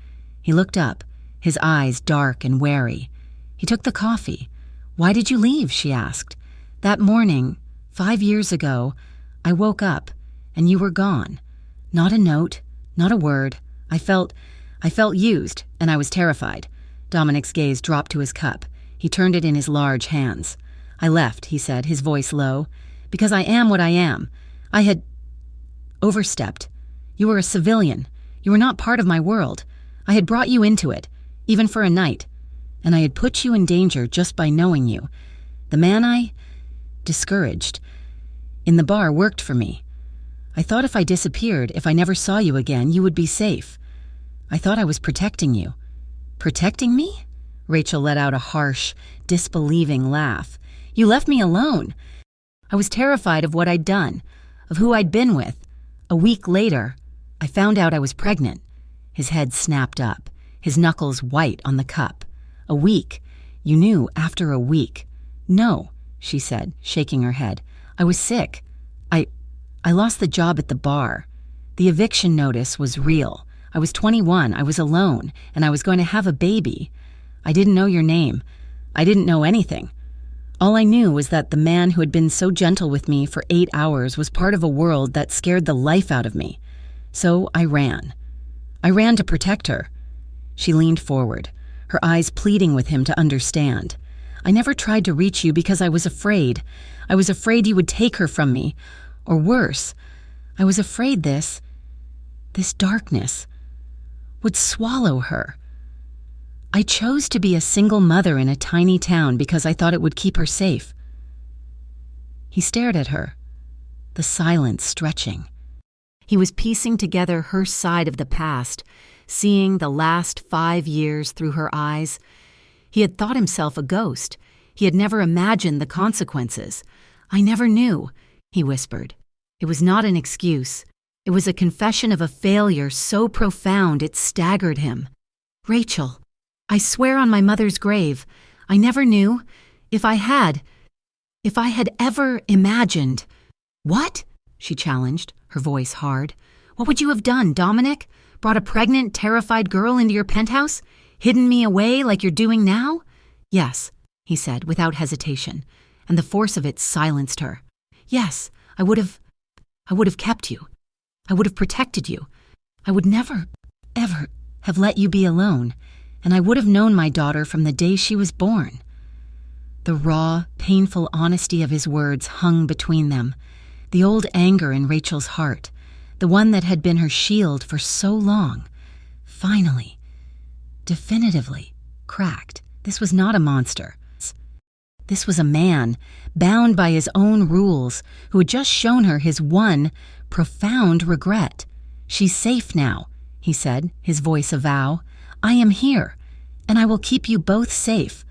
He looked up, his eyes dark and wary. He took the coffee. "Why did you leave?" she asked. "That morning, 5 years ago, I woke up, and you were gone. Not a note, not a word. I felt used, and I was terrified." Dominic's gaze dropped to his cup. He turned it in his large hands. "I left," he said, his voice low, "because I am what I am. I had overstepped. You were a civilian. You were not part of my world. I had brought you into it, even for a night, and I had put you in danger just by knowing you. The man I discouraged in the bar worked for me. I thought if I disappeared, if I never saw you again, you would be safe. I thought I was protecting you." "Protecting me?" Rachel let out a harsh, disbelieving laugh. "You left me alone. I was terrified of what I'd done, of who I'd been with. A week later, I found out I was pregnant." His head snapped up, his knuckles white on the cup. "A week? You knew after a week?" "No," she said, shaking her head. "I was sick. I lost the job at the bar. The eviction notice was real. I was 21, I was alone, and I was going to have a baby. I didn't know your name. I didn't know anything. All I knew was that the man who had been so gentle with me for 8 hours was part of a world that scared the life out of me. So I ran. I ran to protect her." She leaned forward, her eyes pleading with him to understand. "I never tried to reach you because I was afraid. I was afraid you would take her from me. Or worse, I was afraid this darkness would swallow her. I chose to be a single mother in a tiny town because I thought it would keep her safe." He stared at her, the silence stretching. He was piecing together her side of the past, seeing the last 5 years through her eyes. He had thought himself a ghost. He had never imagined the consequences. "I never knew," he whispered. It was not an excuse. It was a confession of a failure so profound it staggered him. "Rachel, I swear on my mother's grave, I never knew. If I had ever imagined—" "What?" she challenged, her voice hard. "What would you have done, Dominic? Brought a pregnant, terrified girl into your penthouse? Hidden me away like you're doing now?" "Yes," he said without hesitation, and the force of it silenced her. "Yes, I would have kept you. I would have protected you. I would never, ever have let you be alone, and I would have known my daughter from the day she was born." The raw, painful honesty of his words hung between them, the old anger in Rachel's heart, the one that had been her shield for so long, finally, definitively cracked. This was not a monster. This was a man, bound by his own rules, who had just shown her his one profound regret. "She's safe now," he said, his voice a vow. "I am here, and I will keep you both safe.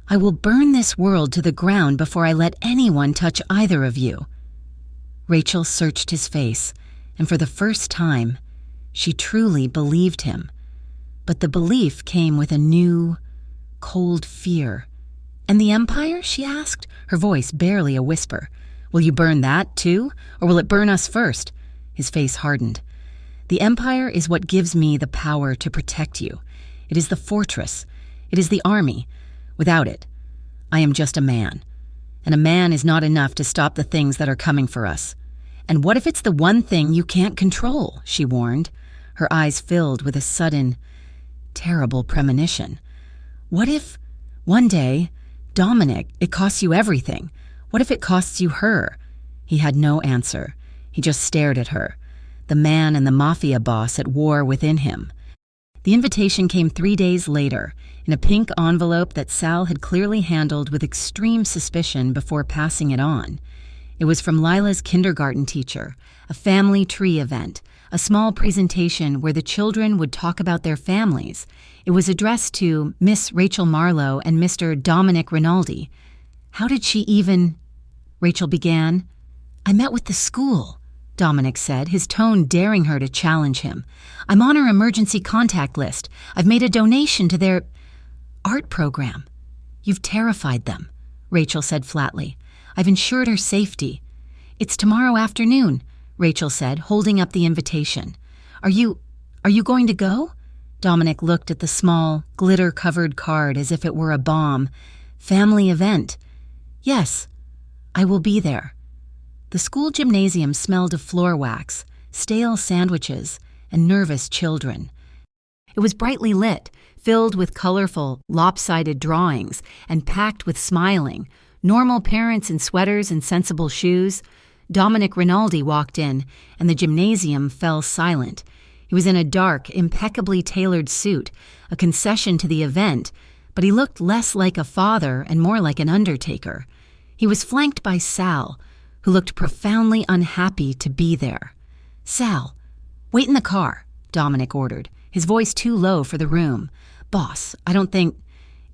I will burn this world to the ground before I let anyone touch either of you." Rachel searched his face, and for the first time, she truly believed him. But the belief came with a new, cold fear. "And the Empire?" she asked, her voice barely a whisper. "Will you burn that, too, or will it burn us first?" His face hardened. "The Empire is what gives me the power to protect you. It is the fortress. It is the army. Without it, I am just a man. And a man is not enough to stop the things that are coming for us. And what if it's the one thing you can't control?" she warned, her eyes filled with a sudden, terrible premonition. "What if, one day, Dominic, it costs you everything? What if it costs you her?" He had no answer. He just stared at her, the man and the mafia boss at war within him. The invitation came 3 days later, in a pink envelope that Sal had clearly handled with extreme suspicion before passing it on. It was from Lila's kindergarten teacher, a family tree event, a small presentation where the children would talk about their families. It was addressed to Miss Rachel Marlowe and Mr. Dominic Rinaldi. "How did she even—" Rachel began. "I met with the school," Dominic said, his tone daring her to challenge him. "I'm on her emergency contact list. I've made a donation to their art program." "You've terrified them," Rachel said flatly. "I've ensured her safety." "It's tomorrow afternoon," Rachel said, holding up the invitation. Are you going to go?" Dominic looked at the small, glitter-covered card as if it were a bomb. "Family event." "Yes, I will be there." The school gymnasium smelled of floor wax, stale sandwiches, and nervous children. It was brightly lit, filled with colorful, lopsided drawings, and packed with smiling, normal parents in sweaters and sensible shoes. Dominic Rinaldi walked in, and the gymnasium fell silent. He was in a dark, impeccably tailored suit, a concession to the event, but he looked less like a father and more like an undertaker. He was flanked by Sal, who looked profoundly unhappy to be there. "Sal, wait in the car," Dominic ordered, his voice too low for the room. "Boss, I don't think—"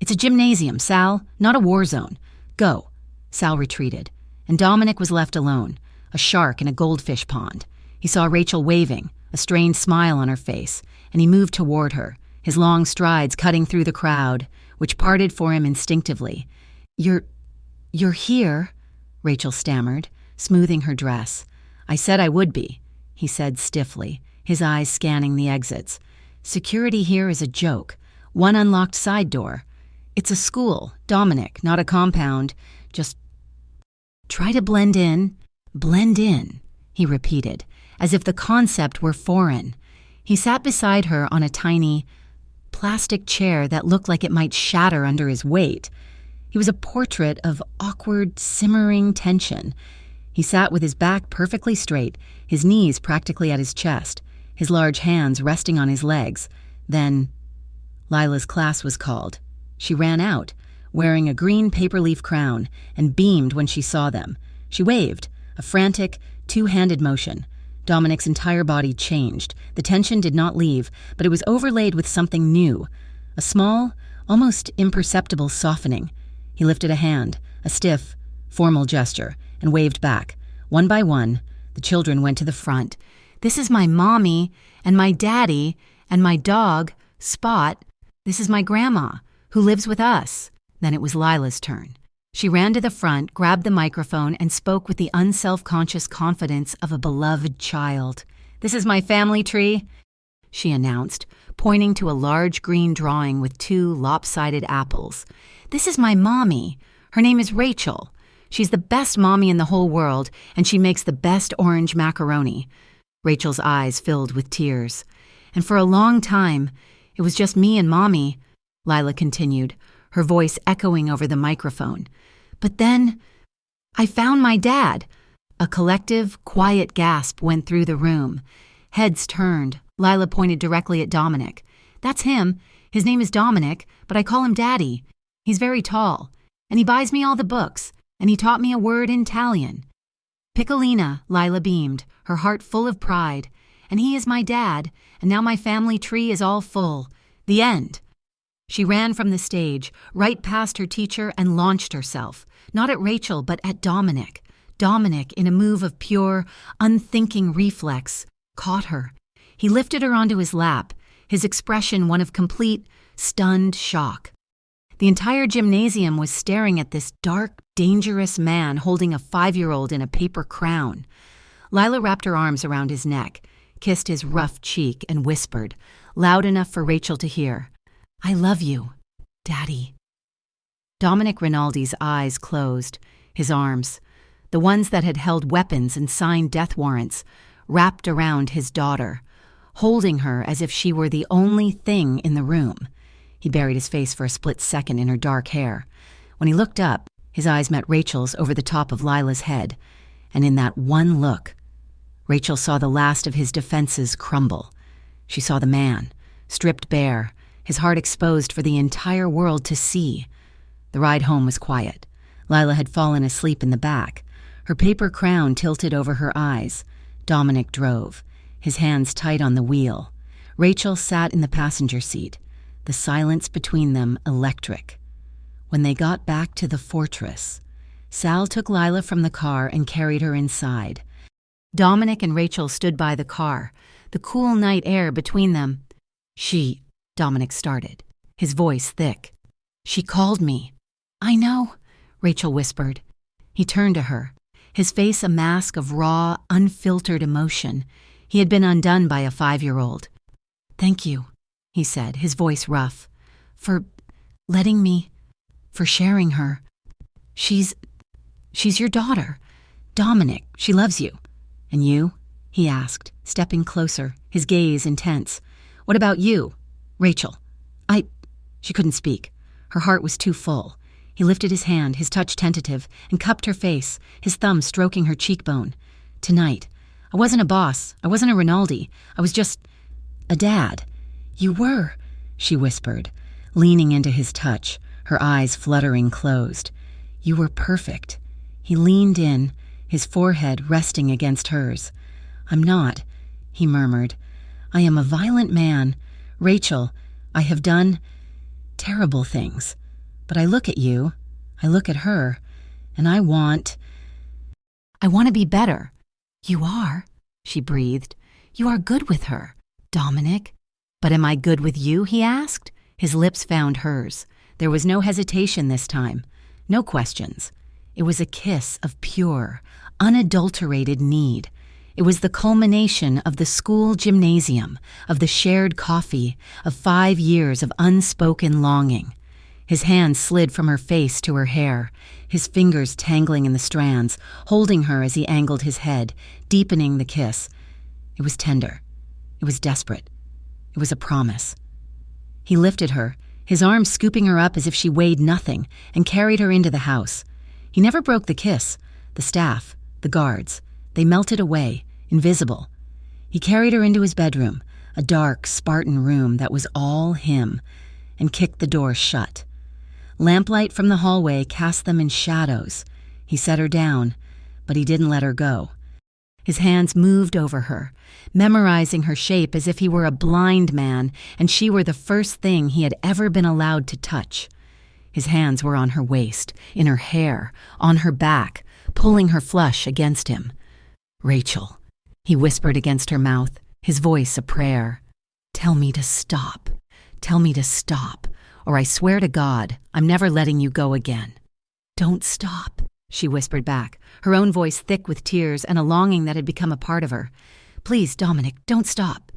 "It's a gymnasium, Sal, not a war zone. Go." Sal retreated, and Dominic was left alone, a shark in a goldfish pond. He saw Rachel waving, a strained smile on her face, and he moved toward her, his long strides cutting through the crowd, which parted for him instinctively. You're here," Rachel stammered, smoothing her dress. "I said I would be," he said stiffly, his eyes scanning the exits. "Security here is a joke. One unlocked side door. It's a school, Dominic, not a compound. Just try to blend in." "Blend in," he repeated, as if the concept were foreign. He sat beside her on a tiny plastic chair that looked like it might shatter under his weight. He was a portrait of awkward, simmering tension. He sat with his back perfectly straight, his knees practically at his chest, his large hands resting on his legs. Then Lila's class was called. She ran out, wearing a green paper-leaf crown, and beamed when she saw them. She waved, a frantic, two-handed motion. Dominic's entire body changed. The tension did not leave, but it was overlaid with something new, a small, almost imperceptible softening. He lifted a hand, a stiff, formal gesture, and waved back. One by one, the children went to the front. "This is my mommy, and my daddy, and my dog, Spot. This is my grandma, who lives with us." Then it was Lila's turn. She ran to the front, grabbed the microphone, and spoke with the unself-conscious confidence of a beloved child. "This is my family tree," she announced, pointing to a large green drawing with 2 lopsided apples. "This is my mommy. Her name is Rachel. She's the best mommy in the whole world, and she makes the best orange macaroni." Rachel's eyes filled with tears. "And for a long time, it was just me and Mommy," Lila continued, her voice echoing over the microphone. "But then, I found my dad." A collective, quiet gasp went through the room. Heads turned. Lila pointed directly at Dominic. "That's him. His name is Dominic, but I call him Daddy. He's very tall, and he buys me all the books, and he taught me a word in Italian." "Piccolina," Lila beamed, her heart full of pride. "And he is my dad, and now my family tree is all full. The end." She ran from the stage, right past her teacher, and launched herself, not at Rachel, but at Dominic. Dominic, in a move of pure, unthinking reflex, caught her. He lifted her onto his lap, his expression one of complete, stunned shock. The entire gymnasium was staring at this dark, dangerous man holding a 5-year-old in a paper crown. Lila wrapped her arms around his neck, kissed his rough cheek, and whispered, loud enough for Rachel to hear, "I love you, Daddy." Dominic Rinaldi's eyes closed, his arms, the ones that had held weapons and signed death warrants, wrapped around his daughter, holding her as if she were the only thing in the room. He buried his face for a split second in her dark hair. When he looked up, his eyes met Rachel's over the top of Lila's head, and in that one look, Rachel saw the last of his defenses crumble. She saw the man, stripped bare, his heart exposed for the entire world to see. The ride home was quiet. Lila had fallen asleep in the back, her paper crown tilted over her eyes. Dominic drove, his hands tight on the wheel. Rachel sat in the passenger seat, the silence between them electric. When they got back to the fortress, Sal took Lila from the car and carried her inside. Dominic and Rachel stood by the car, the cool night air between them. Dominic started, his voice thick. She called me. I know, Rachel whispered. He turned to her, his face a mask of raw, unfiltered emotion. He had been undone by a 5-year-old. Thank you, he said, his voice rough, for letting me, for sharing her. She's your daughter. Dominic, she loves you. And you? He asked, stepping closer, his gaze intense. What about you? Rachel. She couldn't speak. Her heart was too full. He lifted his hand, his touch tentative, and cupped her face, his thumb stroking her cheekbone. Tonight, I wasn't a boss. I wasn't a Rinaldi. I was just a dad. You were, she whispered, leaning into his touch, her eyes fluttering closed. You were perfect. He leaned in, his forehead resting against hers. I'm not, he murmured. I am a violent man. Rachel, I have done terrible things. But I look at you, I look at her, and I want to be better. You are, she breathed. You are good with her, Dominic. But am I good with you, he asked. His lips found hers. There was no hesitation this time, no questions. It was a kiss of pure, unadulterated need. It was the culmination of the school gymnasium, of the shared coffee, of 5 years of unspoken longing. His hand slid from her face to her hair, his fingers tangling in the strands, holding her as he angled his head, deepening the kiss. It was tender. It was desperate. It was a promise. He lifted her, his arms scooping her up as if she weighed nothing, and carried her into the house. He never broke the kiss. The staff, the guards, they melted away, invisible. He carried her into his bedroom, a dark, Spartan room that was all him, and kicked the door shut. Lamplight from the hallway cast them in shadows. He set her down, but he didn't let her go. His hands moved over her, memorizing her shape as if he were a blind man and she were the first thing he had ever been allowed to touch. His hands were on her waist, in her hair, on her back, pulling her flush against him. Rachel, he whispered against her mouth, his voice a prayer. Tell me to stop. Tell me to stop, or I swear to God, I'm never letting you go again. Don't stop, she whispered back, her own voice thick with tears and a longing that had become a part of her. Please, Dominic, don't stop.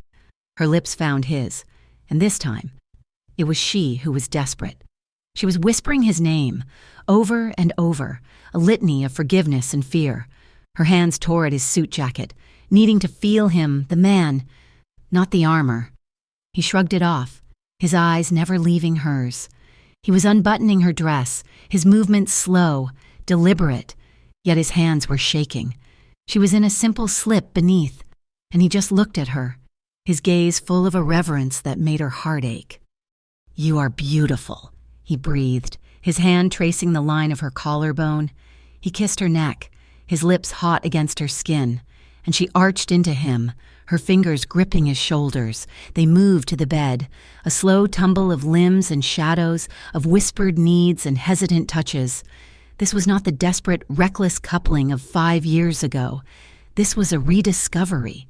Her lips found his, and this time, it was she who was desperate. She was whispering his name, over and over, a litany of forgiveness and fear. Her hands tore at his suit jacket, needing to feel him, the man, not the armor. He shrugged it off, his eyes never leaving hers. He was unbuttoning her dress, his movements slow, deliberate, yet his hands were shaking. She was in a simple slip beneath, and he just looked at her, his gaze full of a reverence that made her heart ache. You are beautiful, he breathed, his hand tracing the line of her collarbone. He kissed her neck, his lips hot against her skin, and she arched into him, her fingers gripping his shoulders. They moved to the bed, a slow tumble of limbs and shadows, of whispered needs and hesitant touches. This was not the desperate, reckless coupling of 5 years ago. This was a rediscovery.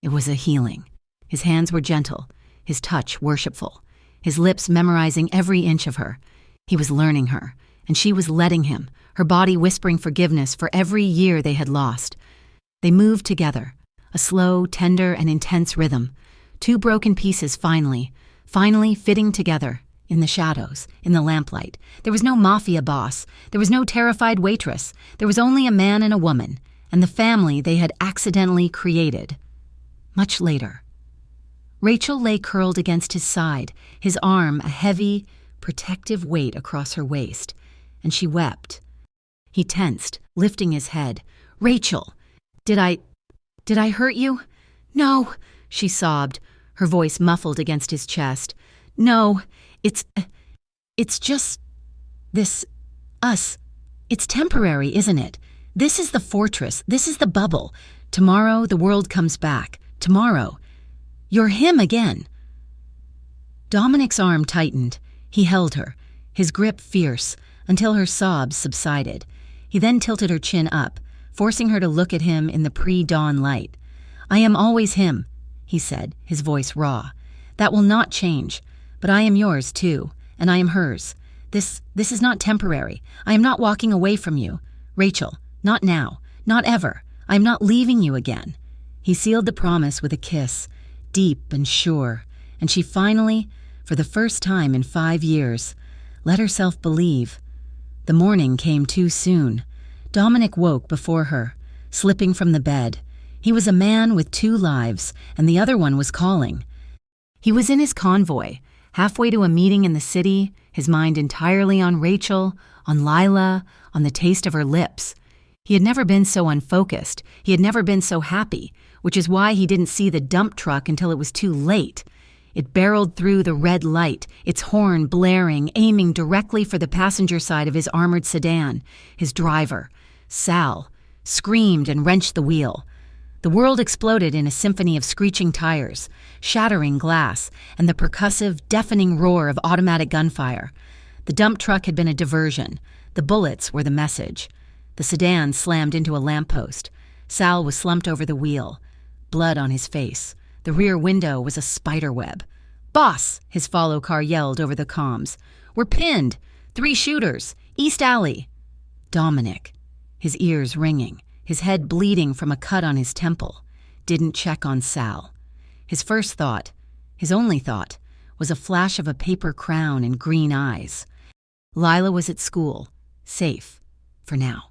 It was a healing. His hands were gentle, his touch worshipful, his lips memorizing every inch of her. He was learning her, and she was letting him, her body whispering forgiveness for every year they had lost. They moved together, a slow, tender, and intense rhythm. 2 broken pieces finally fitting together, in the shadows, in the lamplight. There was no mafia boss. There was no terrified waitress. There was only a man and a woman, and the family they had accidentally created. Much later. Rachel lay curled against his side, his arm a heavy, protective weight across her waist, and she wept. He tensed, lifting his head. Rachel, did I hurt you? No, she sobbed, her voice muffled against his chest. No, it's just this, us. It's temporary, isn't it? This is the fortress. This is the bubble. Tomorrow the world comes back. Tomorrow. You're him again. Dominic's arm tightened. He held her, his grip fierce, until her sobs subsided. He then tilted her chin up, forcing her to look at him in the pre-dawn light. "I am always him," he said, his voice raw. "That will not change, but I am yours too, and I am hers. This is not temporary. I am not walking away from you. Rachel, not now, not ever. I am not leaving you again." He sealed the promise with a kiss, deep and sure, and she finally, for the first time in 5 years, let herself believe. The morning came too soon. Dominic woke before her, slipping from the bed. He was a man with 2 lives, and the other one was calling. He was in his convoy, halfway to a meeting in the city, his mind entirely on Rachel, on Lila, on the taste of her lips. He had never been so unfocused. He had never been so happy, which is why he didn't see the dump truck until it was too late. It barreled through the red light, its horn blaring, aiming directly for the passenger side of his armored sedan. His driver, Sal, screamed and wrenched the wheel. The world exploded in a symphony of screeching tires, shattering glass, and the percussive, deafening roar of automatic gunfire. The dump truck had been a diversion. The bullets were the message. The sedan slammed into a lamppost. Sal was slumped over the wheel, blood on his face. The rear window was a spider web. "Boss!" his follow car yelled over the comms. "We're pinned! 3 shooters! East Alley!" Dominic, his ears ringing, his head bleeding from a cut on his temple, didn't check on Sal. His first thought, his only thought, was a flash of a paper crown and green eyes. Lila was at school, safe, for now.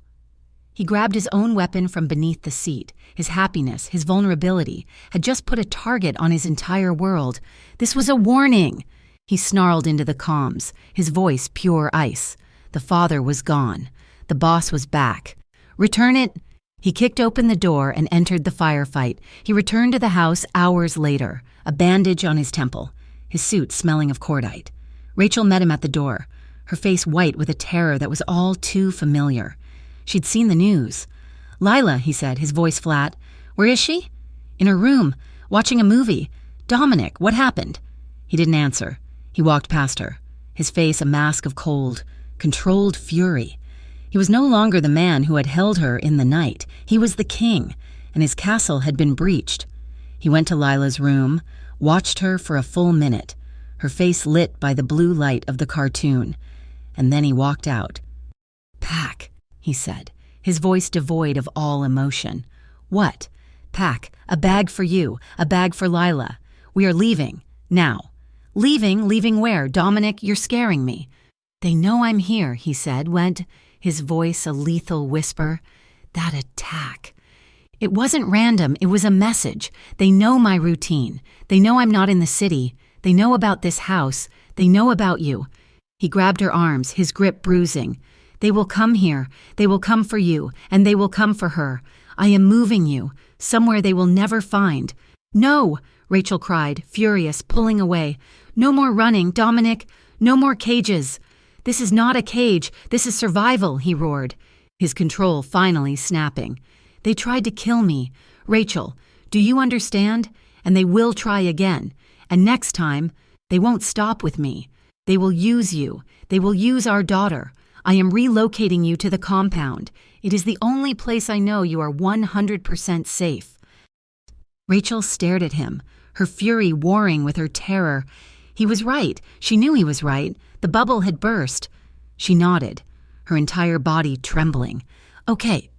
He grabbed his own weapon from beneath the seat. His happiness, his vulnerability, had just put a target on his entire world. This was a warning! He snarled into the comms, his voice pure ice. The father was gone. The boss was back. "Return it!" He kicked open the door and entered the firefight. He returned to the house hours later, a bandage on his temple, his suit smelling of cordite. Rachel met him at the door, her face white with a terror that was all too familiar. She'd seen the news. "Lila," he said, his voice flat. "Where is she?" "In her room, watching a movie. Dominic, what happened?" He didn't answer. He walked past her, his face a mask of cold, controlled fury. He was no longer the man who had held her in the night. He was the king, and his castle had been breached. He went to Lila's room, watched her for a full minute, her face lit by the blue light of the cartoon, and then he walked out. "Pack," he said, his voice devoid of all emotion. "What?" "Pack, a bag for you, a bag for Lila. We are leaving, now." "Leaving? Leaving where? Dominic, you're scaring me." "They know I'm here," he said, his voice a lethal whisper. That attack. It wasn't random, it was a message. They know my routine. They know I'm not in the city. They know about this house. They know about you. He grabbed her arms, his grip bruising. "They will come here. They will come for you, and they will come for her. I am moving you, somewhere they will never find." "No!" Rachel cried, furious, pulling away. "No more running, Dominic. No more cages." "This is not a cage. This is survival," he roared, his control finally snapping. "They tried to kill me. Rachel, do you understand? And they will try again. And next time, they won't stop with me. They will use you. They will use our daughter. I am relocating you to the compound. It is the only place I know you are 100% safe." Rachel stared at him, her fury warring with her terror. He was right. She knew he was right. The bubble had burst. She nodded, her entire body trembling. Okay,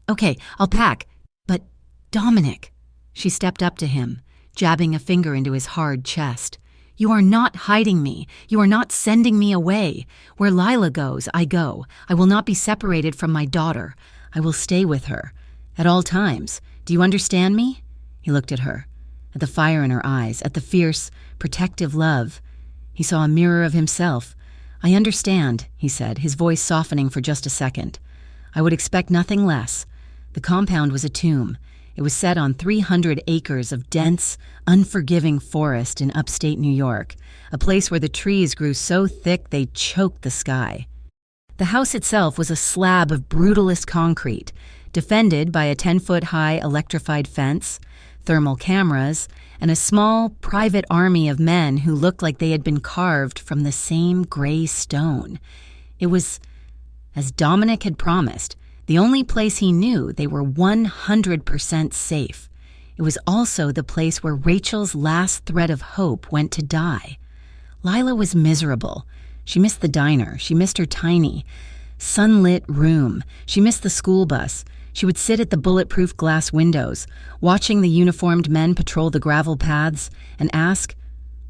I'll pack. But, Dominic." She stepped up to him, jabbing a finger into his hard chest. "You are not hiding me. You are not sending me away. Where Lila goes, I go. I will not be separated from my daughter. I will stay with her. At all times. Do you understand me?" He looked at her, at the fire in her eyes, at the fierce, protective love. He saw a mirror of himself. "I understand," he said, his voice softening for just a second. "I would expect nothing less." The compound was a tomb. It was set on 300 acres of dense, unforgiving forest in upstate New York, a place where the trees grew so thick they choked the sky. The house itself was a slab of brutalist concrete, defended by a 10-foot-high electrified fence, thermal cameras, and a small, private army of men who looked like they had been carved from the same gray stone. It was, as Dominic had promised, The only place he knew they were 100% safe. It was also the place where Rachel's last thread of hope went to die. Lila was miserable. She missed the diner. She missed her tiny, sunlit room. She missed the school bus. She would sit at the bulletproof glass windows, watching the uniformed men patrol the gravel paths, and ask,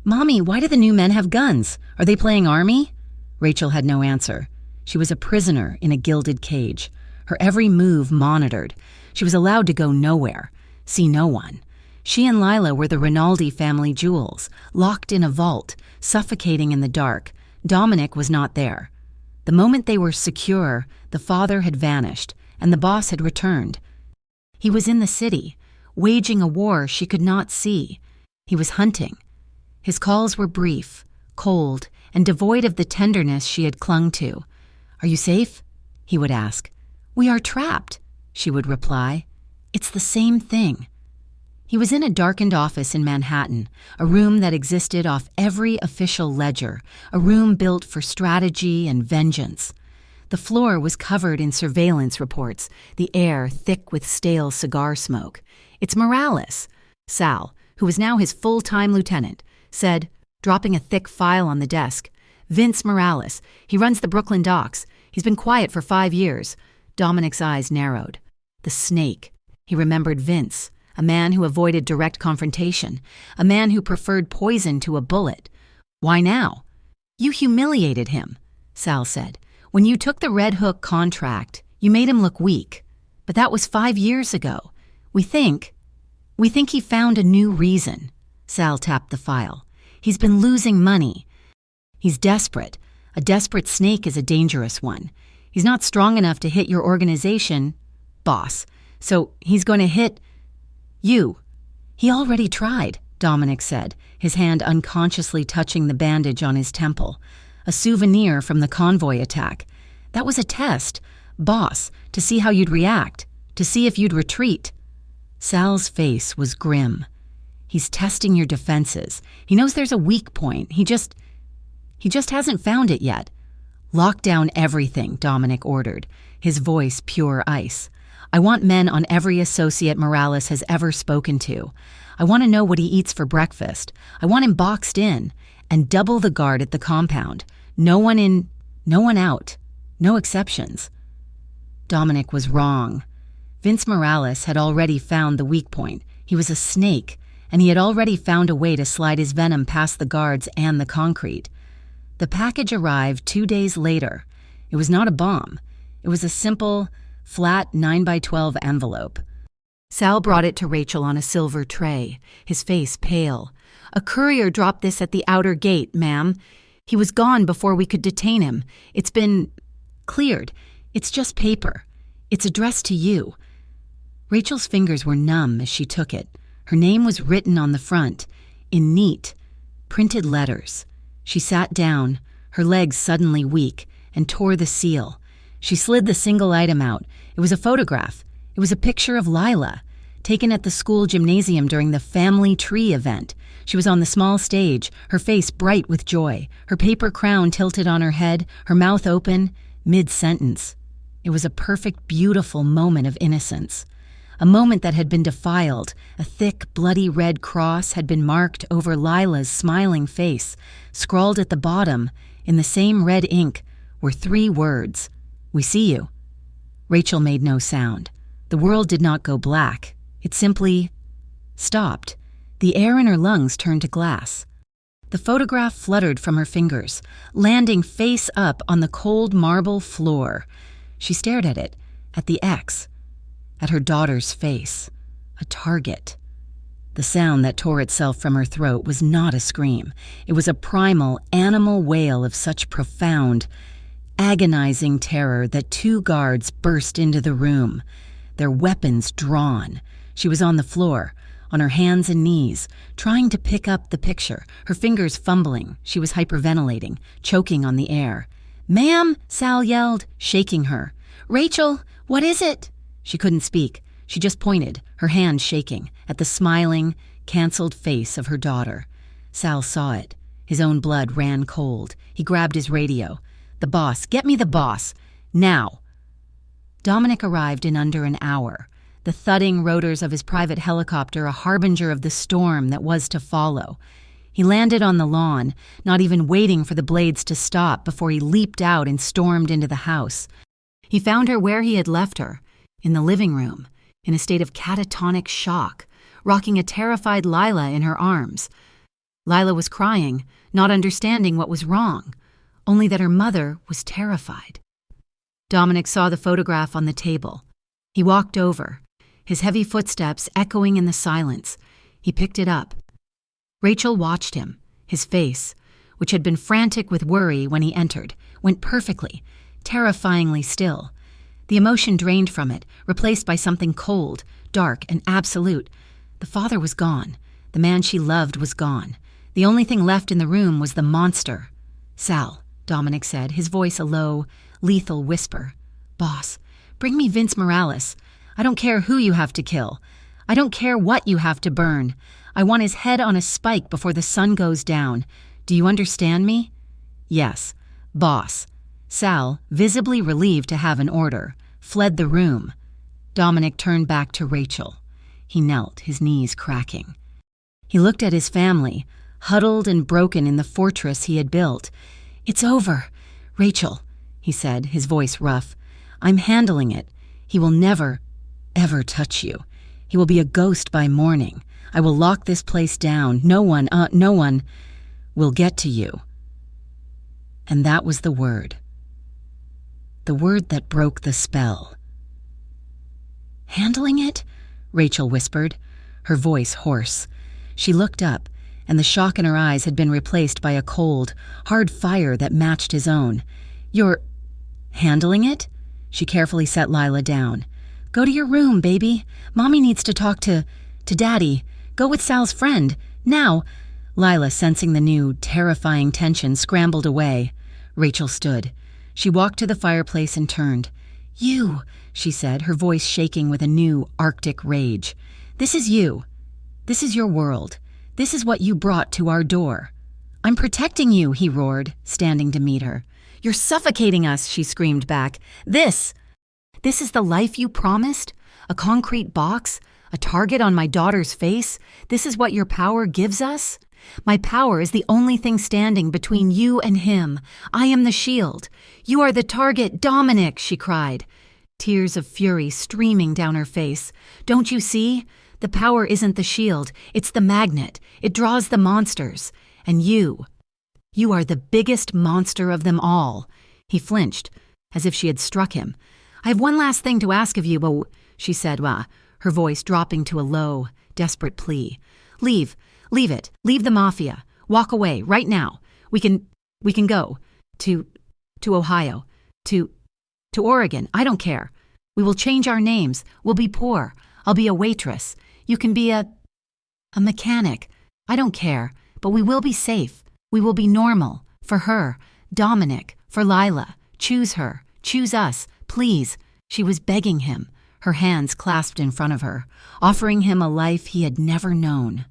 "Mommy, why do the new men have guns? Are they playing army?" Rachel had no answer. She was a prisoner in a gilded cage, her every move monitored. She was allowed to go nowhere, see no one. She and Lila were the Rinaldi family jewels, locked in a vault, suffocating in the dark. Dominic was not there. The moment they were secure, the father had vanished, and the boss had returned. He was in the city, waging a war she could not see. He was hunting. His calls were brief, cold, and devoid of the tenderness she had clung to. "Are you safe?" he would ask. "We are trapped," she would reply. "It's the same thing." He was in a darkened office in Manhattan, a room that existed off every official ledger, a room built for strategy and vengeance. The floor was covered in surveillance reports, the air thick with stale cigar smoke. "It's Morales," Sal, who was now his full-time lieutenant, said, dropping a thick file on the desk. "Vince Morales. He runs the Brooklyn docks. He's been quiet for 5 years. Dominic's eyes narrowed. The snake. He remembered Vince, a man who avoided direct confrontation, a man who preferred poison to a bullet. "Why now?" "You humiliated him," Sal said. "When you took the Red Hook contract, you made him look weak. But that was 5 years ago. We think he found a new reason." Sal tapped the file. "He's been losing money. He's desperate. A desperate snake is a dangerous one. He's not strong enough to hit your organization, boss. So he's going to hit you." "He already tried," Dominic said, his hand unconsciously touching the bandage on his temple. "A souvenir from the convoy attack. That was a test, boss, to see how you'd react, to see if you'd retreat." Sal's face was grim. "He's testing your defenses. He knows there's a weak point. He just hasn't found it yet." "Lock down everything," Dominic ordered, his voice pure ice. "I want men on every associate Morales has ever spoken to. I want to know what he eats for breakfast. I want him boxed in, and double the guard at the compound. No one in, no one out. No exceptions." Dominic was wrong. Vince Morales had already found the weak point. He was a snake, and he had already found a way to slide his venom past the guards and the concrete. The package arrived 2 days later. It was not a bomb. It was a simple, flat 9x12 envelope. Sal brought it to Rachel on a silver tray, his face pale. "A courier dropped this at the outer gate, ma'am. He was gone before we could detain him. It's been cleared. It's just paper. It's addressed to you." Rachel's fingers were numb as she took it. Her name was written on the front, in neat, printed letters. She sat down, her legs suddenly weak, and tore the seal. She slid the single item out. It was a photograph. It was a picture of Lila, taken at the school gymnasium during the family tree event. She was on the small stage, her face bright with joy, her paper crown tilted on her head, her mouth open, mid-sentence. It was a perfect, beautiful moment of innocence. A moment that had been defiled. A thick, bloody red cross had been marked over Lila's smiling face. Scrawled at the bottom, in the same red ink, were 3 words. "We see you." Rachel made no sound. The world did not go black. It simply stopped. The air in her lungs turned to glass. The photograph fluttered from her fingers, landing face up on the cold marble floor. She stared at it, at the X, at her daughter's face. A target. The sound that tore itself from her throat was not a scream. It was a primal, animal wail of such profound, agonizing terror that 2 guards burst into the room, their weapons drawn. She was on the floor, on her hands and knees, trying to pick up the picture, her fingers fumbling. She was hyperventilating, choking on the air. "Ma'am," Sal yelled, shaking her. "Rachel, what is it?" She couldn't speak. She just pointed, her hand shaking, at the smiling, canceled face of her daughter. Sal saw it. His own blood ran cold. He grabbed his radio. "The boss. Get me the boss. Now." Dominic arrived in under an hour, the thudding rotors of his private helicopter a harbinger of the storm that was to follow. He landed on the lawn, not even waiting for the blades to stop before he leaped out and stormed into the house. He found her where he had left her, in the living room, in a state of catatonic shock, rocking a terrified Lila in her arms. Lila was crying, not understanding what was wrong, only that her mother was terrified. Dominic saw the photograph on the table. He walked over, his heavy footsteps echoing in the silence. He picked it up. Rachel watched him. His face, which had been frantic with worry when he entered, went perfectly, terrifyingly still. The emotion drained from it, replaced by something cold, dark, and absolute. The father was gone. The man she loved was gone. The only thing left in the room was the monster. "Sal," Dominic said, his voice a low, lethal whisper. "Boss, bring me Vince Morales. I don't care who you have to kill. I don't care what you have to burn. I want his head on a spike before the sun goes down. Do you understand me?" "Yes, boss." Sal, visibly relieved to have an order, fled the room. Dominic turned back to Rachel. He knelt, his knees cracking. He looked at his family, huddled and broken in the fortress he had built. "It's over, Rachel," he said, his voice rough. "I'm handling it. He will never, ever touch you. He will be a ghost by morning. I will lock this place down. No one will get to you." And that was the word. The word that broke the spell. "Handling it?" Rachel whispered, her voice hoarse. She looked up, and the shock in her eyes had been replaced by a cold, hard fire that matched his own. "You're handling it?" She carefully set Lila down. "Go to your room, baby. Mommy needs to talk to Daddy. Go with Sal's friend. Now." Lila, sensing the new, terrifying tension, scrambled away. Rachel stood. She walked to the fireplace and turned. "You," she said, her voice shaking with a new, arctic rage. "This is you. This is your world. This is what you brought to our door." "I'm protecting you," he roared, standing to meet her. "You're suffocating us," she screamed back. This is the life you promised? A concrete box? A target on my daughter's face? This is what your power gives us? My power is the only thing standing between you and him. I am the shield. You are the target, Dominic," she cried, tears of fury streaming down her face. "Don't you see? The power isn't the shield. It's the magnet. It draws the monsters. And you are the biggest monster of them all." He flinched, as if she had struck him. "I have one last thing to ask of you, she said, her voice dropping to a low, desperate plea. Leave it. Leave the Mafia. Walk away, right now. We can go. To Ohio. To Oregon. I don't care. We will change our names. We'll be poor. I'll be a waitress. You can be a mechanic. I don't care. But we will be safe. We will be normal. For her. Dominic. For Lila. Choose her. Choose us. Please." She was begging him, her hands clasped in front of her, offering him a life he had never known.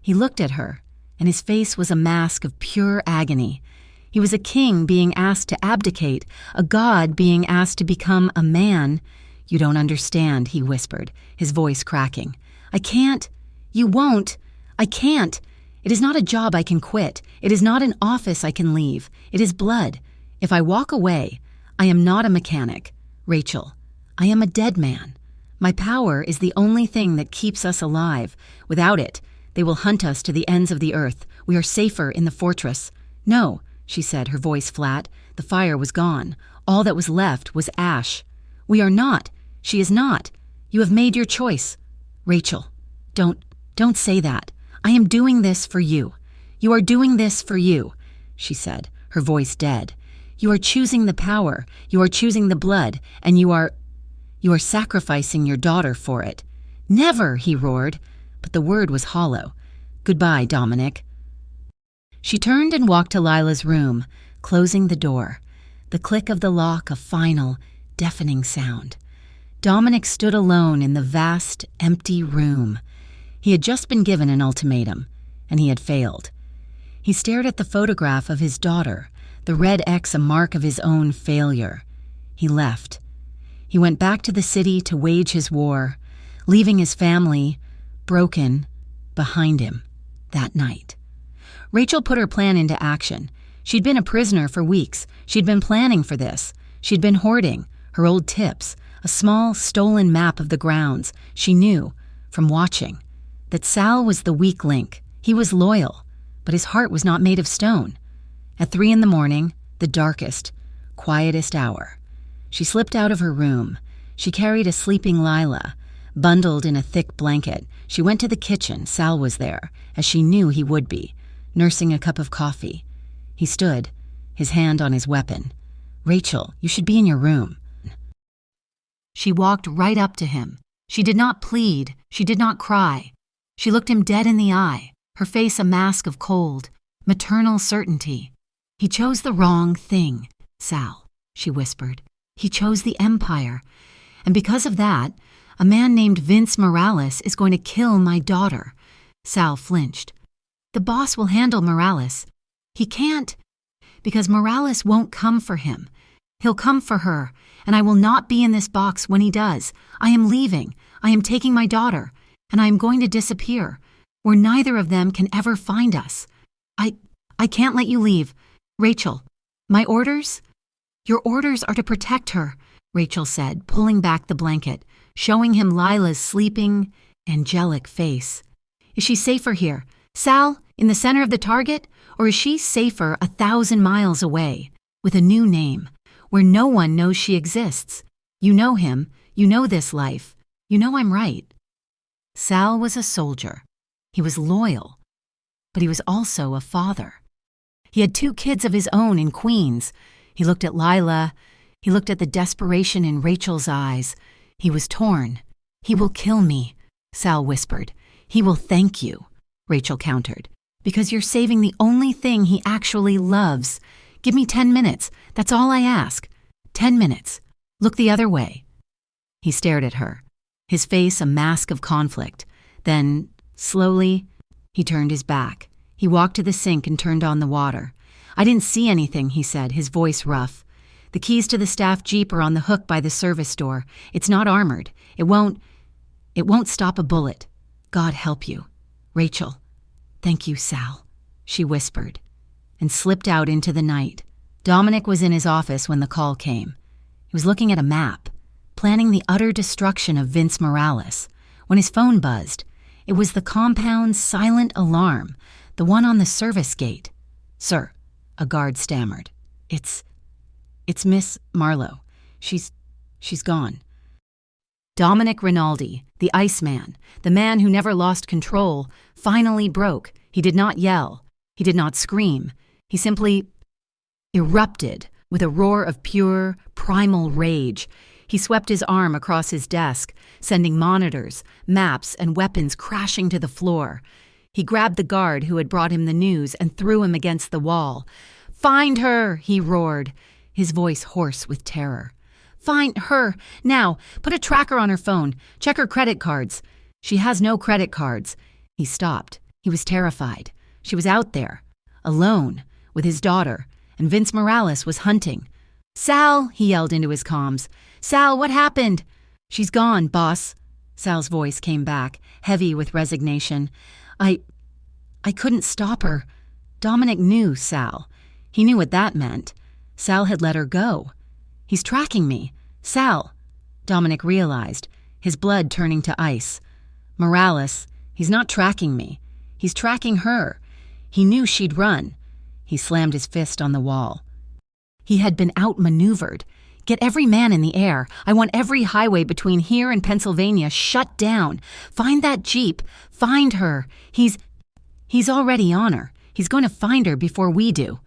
He looked at her, and his face was a mask of pure agony. He was a king being asked to abdicate, a god being asked to become a man. "You don't understand," he whispered, his voice cracking. "I can't. You won't. I can't. It is not a job I can quit. It is not an office I can leave. It is blood. If I walk away, I am not a mechanic. Rachel, I am a dead man. My power is the only thing that keeps us alive. Without it, they will hunt us to the ends of the earth. We are safer in the fortress." "No," she said, her voice flat. The fire was gone. All that was left was ash. "We are not. She is not. You have made your choice." "Rachel, don't say that. I am doing this for you. You are doing this for you," she said, her voice dead. "You are choosing the power. You are choosing the blood, and you are sacrificing your daughter for it." "Never," he roared, but the word was hollow. "Goodbye, Dominic." She turned and walked to Lila's room, closing the door. The click of the lock, a final, deafening sound. Dominic stood alone in the vast, empty room. He had just been given an ultimatum, and he had failed. He stared at the photograph of his daughter, the red X a mark of his own failure. He left. He went back to the city to wage his war, leaving his family, broken, behind him that night. Rachel put her plan into action. She'd been a prisoner for weeks. She'd been planning for this. She'd been hoarding her old tips, a small, stolen map of the grounds. She knew, from watching, that Sal was the weak link. He was loyal, but his heart was not made of stone. At 3 a.m, the darkest, quietest hour, she slipped out of her room. She carried a sleeping Lila, bundled in a thick blanket. She went to the kitchen. Sal was there, as she knew he would be, nursing a cup of coffee. He stood, his hand on his weapon. "Rachel, you should be in your room." She walked right up to him. She did not plead. She did not cry. She looked him dead in the eye, her face a mask of cold, maternal certainty. "He chose the wrong thing, Sal," she whispered. "He chose the Empire. And because of that, a man named Vince Morales is going to kill my daughter." Sal flinched. "The boss will handle Morales. He can't, because Morales won't come for him. He'll come for her, and I will not be in this box when he does. I am leaving. I am taking my daughter, and I am going to disappear, where neither of them can ever find us. I can't let you leave. Rachel, my orders?" "Your orders are to protect her," Rachel said, pulling back the blanket, showing him Lila's sleeping, angelic face. "Is she safer here, Sal, in the center of the target, or is she safer 1,000 miles away, with a new name, where no one knows she exists? You know him, you know this life, you know I'm right." Sal was a soldier. He was loyal, but he was also a father. He had 2 kids of his own in Queens. He looked at Lila. He looked at the desperation in Rachel's eyes. He was torn. "He will kill me," Sal whispered. "He will thank you," Rachel countered, "because you're saving the only thing he actually loves. Give me 10 minutes. That's all I ask. 10 minutes. Look the other way." He stared at her, his face a mask of conflict. Then, slowly, he turned his back. He walked to the sink and turned on the water. "I didn't see anything," he said, his voice rough. "The keys to the staff Jeep are on the hook by the service door. It's not armored. It won't stop a bullet. God help you. Rachel." "Thank you, Sal," she whispered, and slipped out into the night. Dominic was in his office when the call came. He was looking at a map, planning the utter destruction of Vince Morales, when his phone buzzed. It was the compound's silent alarm, the one on the service gate. "Sir," a guard stammered. It's Miss Marlowe. She's gone." Dominic Rinaldi, the Iceman, the man who never lost control, finally broke. He did not yell. He did not scream. He simply erupted with a roar of pure, primal rage. He swept his arm across his desk, sending monitors, maps, and weapons crashing to the floor. He grabbed the guard who had brought him the news and threw him against the wall. "Find her!" he roared, his voice hoarse with terror. "Find her! Now! Put a tracker on her phone. Check her credit cards." "She has no credit cards." He stopped. He was terrified. She was out there, alone, with his daughter, and Vince Morales was hunting. "Sal!" he yelled into his comms. "Sal, what happened?" "She's gone, boss." Sal's voice came back, heavy with resignation. I couldn't stop her." Dominic knew Sal. He knew what that meant. Sal had let her go. "He's tracking me. Sal." Dominic realized, his blood turning to ice. "Morales, he's not tracking me. He's tracking her. He knew she'd run." He slammed his fist on the wall. He had been outmaneuvered. "Get every man in the air. I want every highway between here and Pennsylvania shut down. Find that Jeep. Find her. He's already on her. He's going to find her before we do."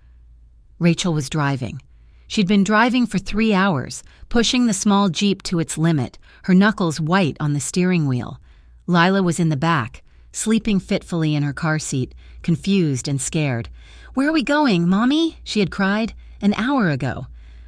Rachel was driving. She'd been driving for 3 hours, pushing the small Jeep to its limit, her knuckles white on the steering wheel. Lila was in the back, sleeping fitfully in her car seat, confused and scared. "Where are we going, Mommy?" she had cried. "An hour ago."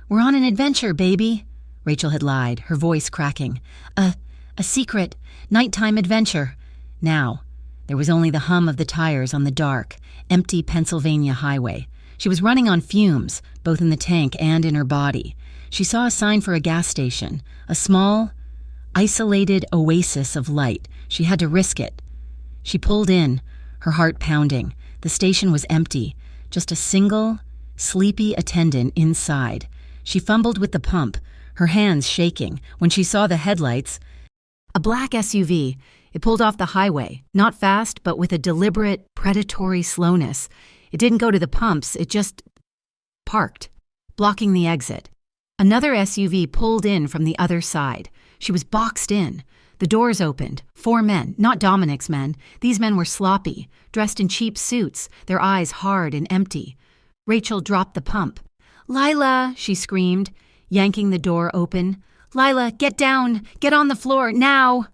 "We're on an adventure, baby." Rachel had lied, her voice cracking. A secret, nighttime adventure." Now, there was only the hum of the tires on the dark, empty Pennsylvania highway. She was running on fumes, both in the tank and in her body. She saw a sign for a gas station, a small, isolated oasis of light. She had to risk it. She pulled in, her heart pounding. The station was empty, just a single, sleepy attendant inside. She fumbled with the pump, her hands shaking, when she saw the headlights. A black SUV. It pulled off the highway, not fast, but with a deliberate, predatory slowness. It didn't go to the pumps, it just parked, blocking the exit. Another SUV pulled in from the other side. She was boxed in. The doors opened. 4 men, not Dominic's men. These men were sloppy, dressed in cheap suits, their eyes hard and empty. Rachel dropped the pump. "Lila," she screamed, yanking the door open. "Lila, get down! Get on the floor, now!"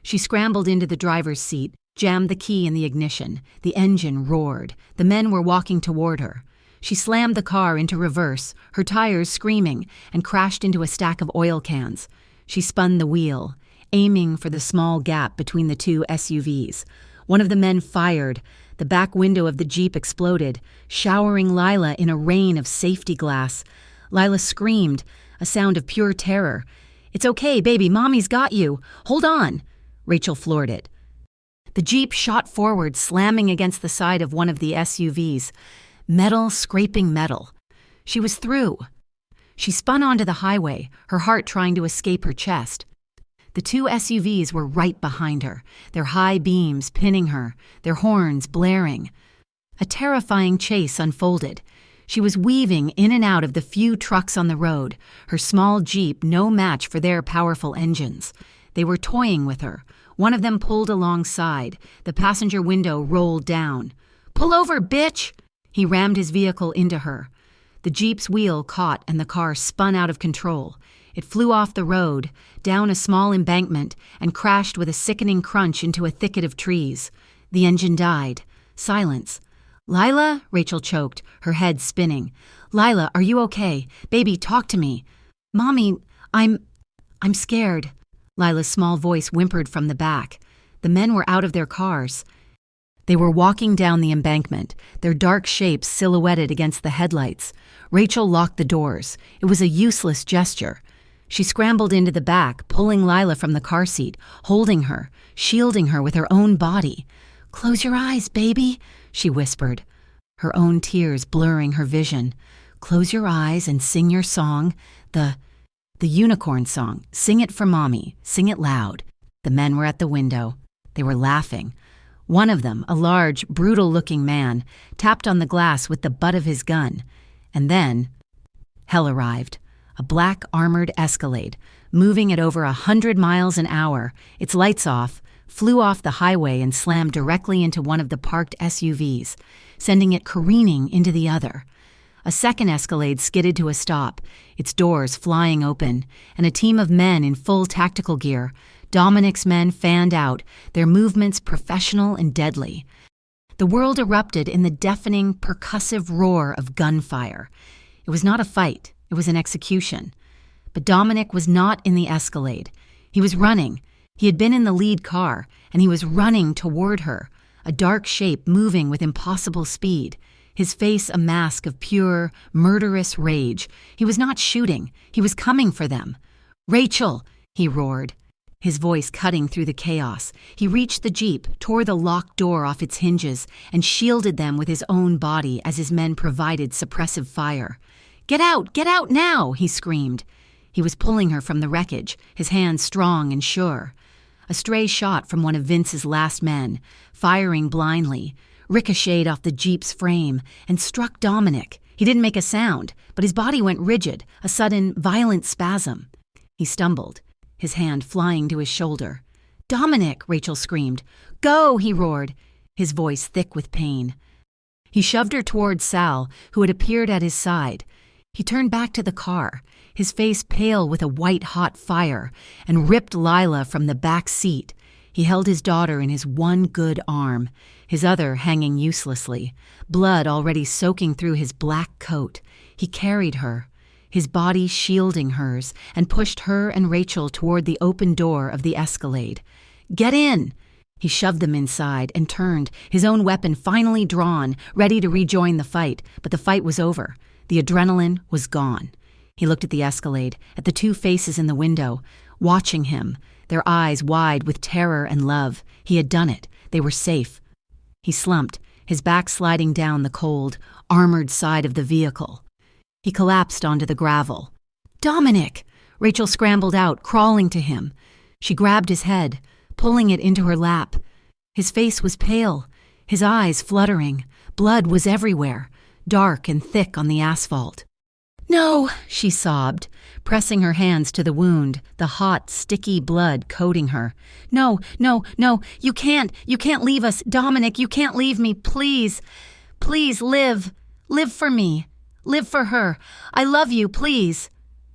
She scrambled into the driver's seat, jammed the key in the ignition. The engine roared. The men were walking toward her. She slammed the car into reverse, her tires screaming, and crashed into a stack of oil cans. She spun the wheel, aiming for the small gap between the 2 SUVs. One of the men fired. The back window of the Jeep exploded, showering Lila in a rain of safety glass. Lila screamed, a sound of pure terror. "It's okay, baby, Mommy's got you. Hold on." Rachel floored it. The Jeep shot forward, slamming against the side of one of the SUVs. Metal scraping metal. She was through. She spun onto the highway, her heart trying to escape her chest. The 2 SUVs were right behind her, their high beams pinning her, their horns blaring. A terrifying chase unfolded. She was weaving in and out of the few trucks on the road, her small Jeep no match for their powerful engines. They were toying with her. One of them pulled alongside. The passenger window rolled down. "Pull over, bitch!" He rammed his vehicle into her. The Jeep's wheel caught and the car spun out of control. It flew off the road, down a small embankment, and crashed with a sickening crunch into a thicket of trees. The engine died. Silence. "Lila?" Rachel choked, her head spinning. "Lila, are you okay? Baby, talk to me." "Mommy, I'm scared." Lila's small voice whimpered from the back. The men were out of their cars. They were walking down the embankment, their dark shapes silhouetted against the headlights. Rachel locked the doors. It was a useless gesture. She scrambled into the back, pulling Lila from the car seat, holding her, shielding her with her own body. "Close your eyes, baby," she whispered, her own tears blurring her vision. "Close your eyes and sing your song, the unicorn song. Sing it for Mommy. Sing it loud." The men were at the window. They were laughing. One of them, a large, brutal-looking man, tapped on the glass with the butt of his gun. And then, hell arrived. A black armored Escalade, moving at over 100 miles an hour, its lights off, flew off the highway and slammed directly into one of the parked SUVs, sending it careening into the other. A second Escalade skidded to a stop, its doors flying open, and a team of men in full tactical gear, Dominic's men, fanned out, their movements professional and deadly. The world erupted in the deafening, percussive roar of gunfire. It was not a fight, it was an execution. But Dominic was not in the Escalade. He was running. He had been in the lead car, and he was running toward her, a dark shape moving with impossible speed, his face a mask of pure, murderous rage. He was not shooting. He was coming for them. "Rachel!" he roared, his voice cutting through the chaos. He reached the Jeep, tore the locked door off its hinges, and shielded them with his own body as his men provided suppressive fire. Get out now!" he screamed. He was pulling her from the wreckage, his hands strong and sure. A stray shot from one of Vince's last men, firing blindly, ricocheted off the Jeep's frame and struck Dominic. He didn't make a sound, but his body went rigid, a sudden, violent spasm. He stumbled, his hand flying to his shoulder. "Dominic!" Rachel screamed. "Go!" he roared, his voice thick with pain. He shoved her toward Sal, who had appeared at his side. He turned back to the car, his face pale with a white-hot fire, and ripped Lila from the back seat. He held his daughter in his one good arm, his other hanging uselessly, blood already soaking through his black coat. He carried her, his body shielding hers, and pushed her and Rachel toward the open door of the Escalade. "Get in!" He shoved them inside and turned, his own weapon finally drawn, ready to rejoin the fight, but the fight was over. The adrenaline was gone. He looked at the Escalade, at the two faces in the window, watching him, their eyes wide with terror and love. He had done it. They were safe. He slumped, his back sliding down the cold, armored side of the vehicle. He collapsed onto the gravel. "Dominic!" Rachel scrambled out, crawling to him. She grabbed his head, pulling it into her lap. His face was pale, his eyes fluttering. Blood was everywhere, dark and thick on the asphalt. "No," she sobbed, pressing her hands to the wound, the hot, sticky blood coating her. "No, no, no, you can't leave us. Dominic, you can't leave me, please. Please live. Live for me. Live for her. I love you, please."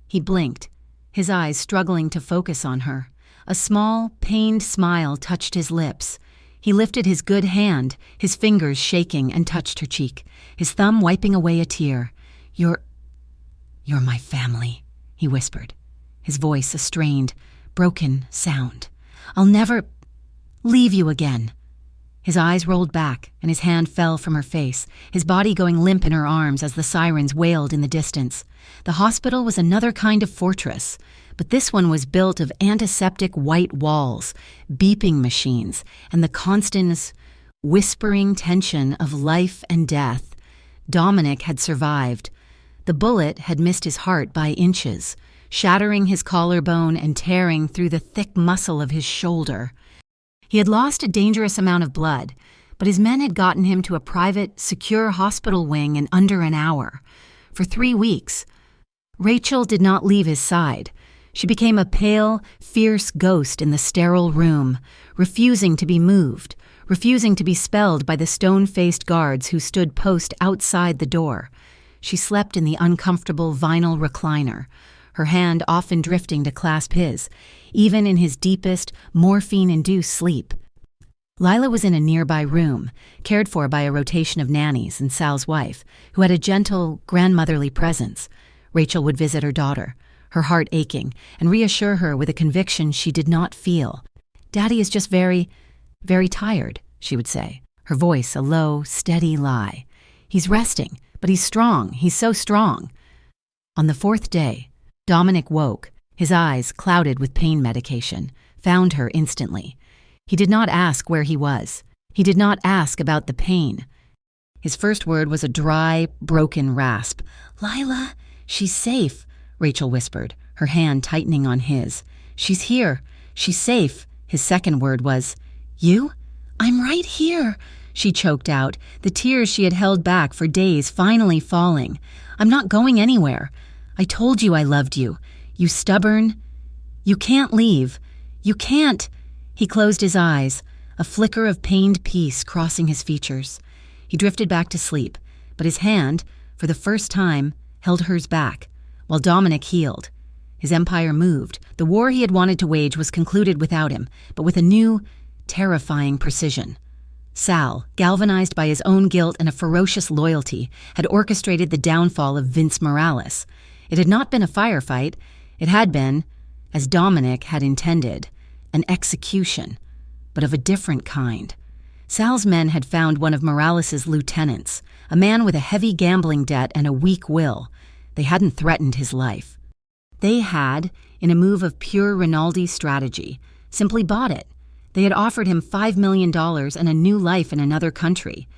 He blinked, his eyes struggling to focus on her. A small, pained smile touched his lips. He lifted his good hand, his fingers shaking, and touched her cheek, his thumb wiping away a tear. You're my family," he whispered, his voice a strained, broken sound. "I'll never leave you again." His eyes rolled back, and his hand fell from her face, his body going limp in her arms as the sirens wailed in the distance. The hospital was another kind of fortress, but this one was built of antiseptic white walls, beeping machines, and the constant, whispering tension of life and death. Dominic had survived. The bullet had missed his heart by inches, shattering his collarbone and tearing through the thick muscle of his shoulder. He had lost a dangerous amount of blood, but his men had gotten him to a private, secure hospital wing in under an hour. For 3 weeks, Rachel did not leave his side. She became a pale, fierce ghost in the sterile room, refusing to be moved, refusing to be spelled by the stone-faced guards who stood post outside the door. She slept in the uncomfortable vinyl recliner, her hand often drifting to clasp his, even in his deepest, morphine-induced sleep. Lila was in a nearby room, cared for by a rotation of nannies and Sal's wife, who had a gentle, grandmotherly presence. Rachel would visit her daughter, her heart aching, and reassure her with a conviction she did not feel. "Daddy is just very, very tired," she would say, her voice a low, steady lie. "He's resting, but he's strong. He's so strong." On the 4th day, Dominic woke, his eyes clouded with pain medication, found her instantly. He did not ask where he was. He did not ask about the pain. His first word was a dry, broken rasp. "Lila, she's safe," Rachel whispered, her hand tightening on his. "She's here. She's safe." His second word was, "You? I'm right here," she choked out, the tears she had held back for days finally falling. "I'm not going anywhere. I told you I loved you. You stubborn. You can't leave. You can't." He closed his eyes, a flicker of pained peace crossing his features. He drifted back to sleep, but his hand, for the first time, held hers back, while Dominic healed. His empire moved. The war he had wanted to wage was concluded without him, but with a new, terrifying precision. Sal, galvanized by his own guilt and a ferocious loyalty, had orchestrated the downfall of Vince Morales. It had not been a firefight. It had been, as Dominic had intended, an execution, but of a different kind. Sal's men had found one of Morales's lieutenants, a man with a heavy gambling debt and a weak will. They hadn't threatened his life. They had, in a move of pure Rinaldi strategy, simply bought it. They had offered him $5 million and a new life in another country.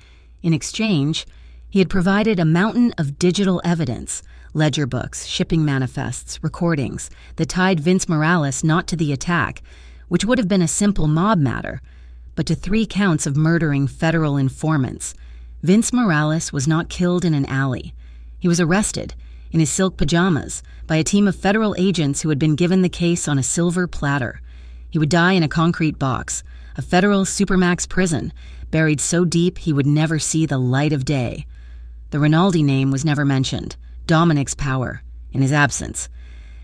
In exchange, he had provided a mountain of digital evidence, ledger books, shipping manifests, recordings, that tied Vince Morales not to the attack, which would have been a simple mob matter, but to 3 counts of murdering federal informants. Vince Morales was not killed in an alley. He was arrested, in his silk pajamas, by a team of federal agents who had been given the case on a silver platter. He would die in a concrete box, a federal supermax prison, buried so deep he would never see the light of day. The Rinaldi name was never mentioned. Dominic's power, in his absence,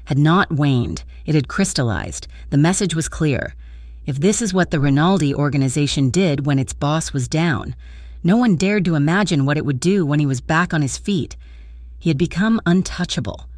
had not waned. It had crystallized. The message was clear. If this is what the Rinaldi organization did when its boss was down, no one dared to imagine what it would do when he was back on his feet. He had become untouchable.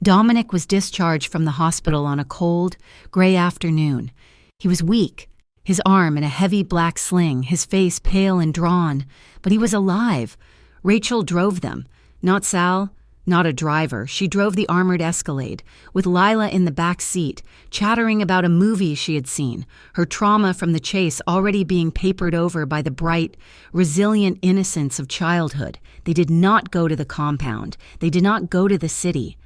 Dominic was discharged from the hospital on a cold, gray afternoon. He was weak, his arm in a heavy black sling, his face pale and drawn, but he was alive. Rachel drove them, not Sal, Not a driver, she drove the armored Escalade, with Lila in the back seat, chattering about a movie she had seen, her trauma from the chase already being papered over by the bright, resilient innocence of childhood. They did not go to the compound. They did not go to the city.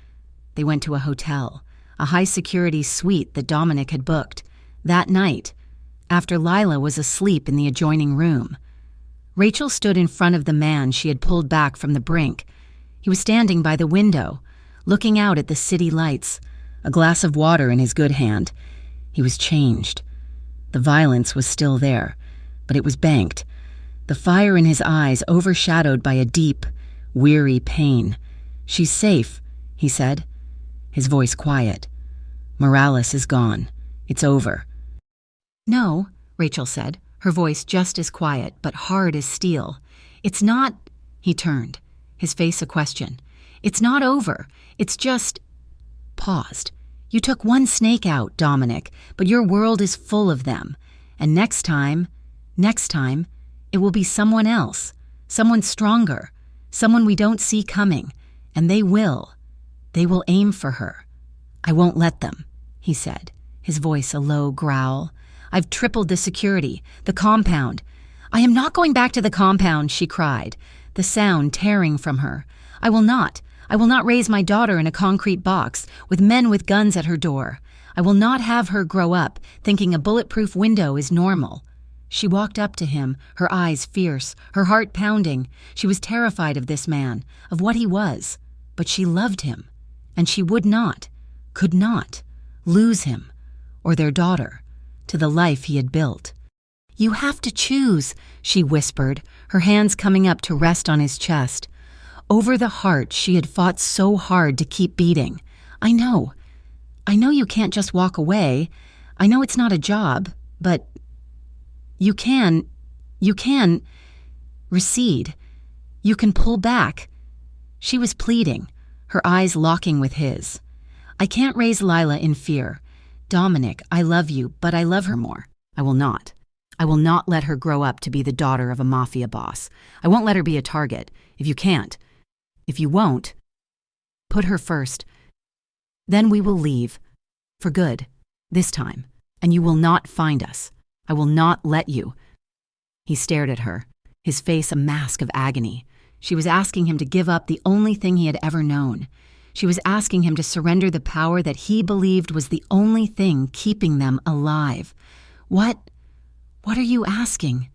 They went to a hotel, a high-security suite that Dominic had booked, that night, after Lila was asleep in the adjoining room. Rachel stood in front of the man she had pulled back from the brink. He was standing by the window, looking out at the city lights, a glass of water in his good hand. He was changed. The violence was still there, but it was banked, the fire in his eyes overshadowed by a deep, weary pain. "She's safe," he said, his voice quiet. "Morales is gone. It's over." "No," Rachel said, her voice just as quiet but hard as steel. "It's not—" He turned, his face a question. "It's not over. It's just—" Paused. "You took one snake out, Dominic, but your world is full of them. And next time, it will be someone else, someone stronger, someone we don't see coming. And they will aim for her. I won't let them," he said, his voice a low growl. "I've tripled the security, the compound." "I am not going back to the compound," she cried, the sound tearing from her. I will not raise my daughter in a concrete box with men with guns at her door. I will not have her grow up thinking a bulletproof window is normal." She walked up to him, her eyes fierce, her heart pounding. She was terrified of this man, of what he was, but she loved him, and she would not, could not, lose him, or their daughter, to the life he had built. "You have to choose," she whispered, her hands coming up to rest on his chest. Over the heart she had fought so hard to keep beating. I know you can't just walk away. I know it's not a job, but you can recede. You can pull back." She was pleading, her eyes locking with his. "I can't raise Lila in fear. Dominic, I love you, but I love her more. I will not. I will not let her grow up to be the daughter of a mafia boss. I won't let her be a target. If you can't, if you won't, put her first. Then we will leave. For good. This time. And you will not find us. I will not let you." He stared at her, his face a mask of agony. She was asking him to give up the only thing he had ever known. She was asking him to surrender the power that he believed was the only thing keeping them alive. What are you asking?"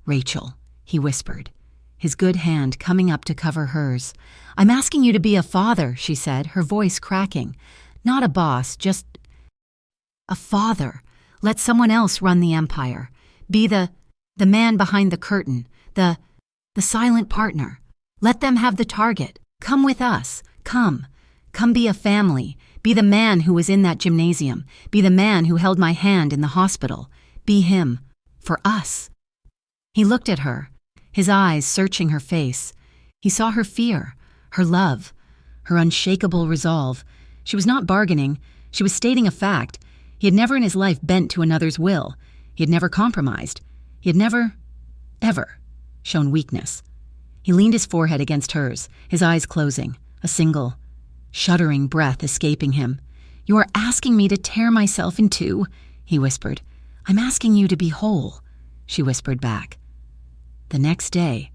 "Rachel," he whispered, his good hand coming up to cover hers. "I'm asking you to be a father," she said, her voice cracking. "Not a boss, just a father. Let someone else run the empire. Be the man behind the curtain, the silent partner. Let them have the target. Come with us. Come be a family. Be the man who was in that gymnasium. Be the man who held my hand in the hospital. Be him. For us." He looked at her, his eyes searching her face. He saw her fear, her love, her unshakable resolve. She was not bargaining. She was stating a fact. He had never in his life bent to another's will. He had never compromised. He had never, ever, shown weakness. He leaned his forehead against hers, his eyes closing, a single, shuddering breath escaping him. "You are asking me to tear myself in two," he whispered. "I'm asking you to be whole," she whispered back. The next day,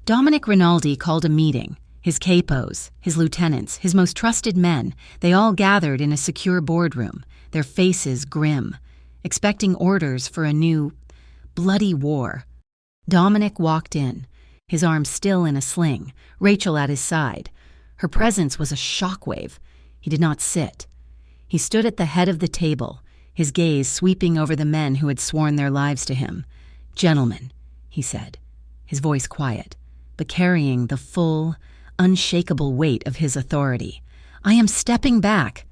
Dominic Rinaldi called a meeting. His capos, his lieutenants, his most trusted men, they all gathered in a secure boardroom, their faces grim, expecting orders for a new, bloody war. Dominic walked in, his arm still in a sling, Rachel at his side. Her presence was a shockwave. He did not sit. He stood at the head of the table, his gaze sweeping over the men who had sworn their lives to him. "Gentlemen," he said, his voice quiet, but carrying the full, unshakable weight of his authority. "I am stepping back."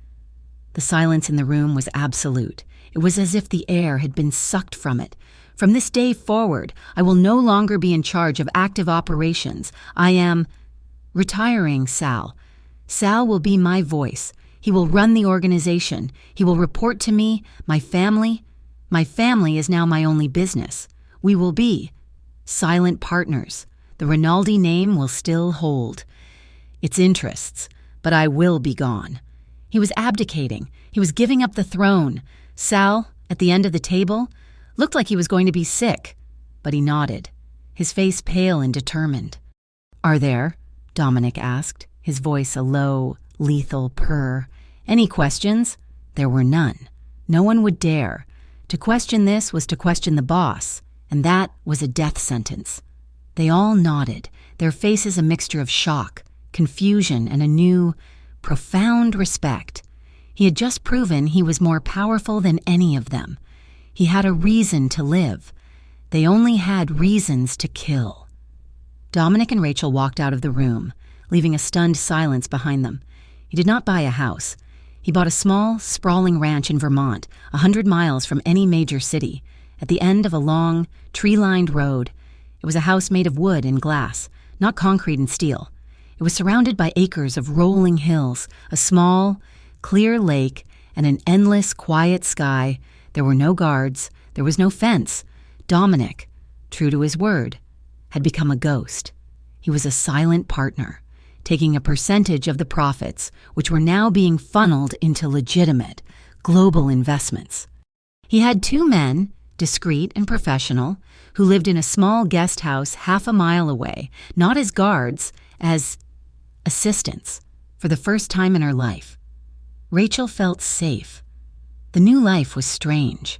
The silence in the room was absolute. It was as if the air had been sucked from it. "From this day forward, I will no longer be in charge of active operations. I am retiring, Sal. Sal will be my voice. He will run the organization. He will report to me, my family. My family is now my only business. We will be silent partners. The Rinaldi name will still hold. its interests, but I will be gone. He was abdicating. He was giving up the throne. Sal, at the end of the table, looked like he was going to be sick, but he nodded, his face pale and determined. "Are there?" Dominic asked, his voice a low, lethal purr. "Any questions?" There were none. No one would dare. To question this was to question the boss, and that was a death sentence. They all nodded, their faces a mixture of shock, confusion, and a new, profound respect. He had just proven he was more powerful than any of them. He had a reason to live. They only had reasons to kill. Dominic and Rachel walked out of the room, leaving a stunned silence behind them. He did not buy a house. He bought a small, sprawling ranch in Vermont, 100 miles from any major city, at the end of a long, tree-lined road. It was a house made of wood and glass, not concrete and steel. It was surrounded by acres of rolling hills, a small, clear lake, and an endless, quiet sky. There were no guards. There was no fence. Dominic, true to his word, had become a ghost. He was a silent partner, taking a percentage of the profits, which were now being funneled into legitimate, global investments. He had 2 men, discreet and professional, who lived in a small guest house half a mile away, not as guards, as assistants, for the first time in her life. Rachel felt safe. The new life was strange.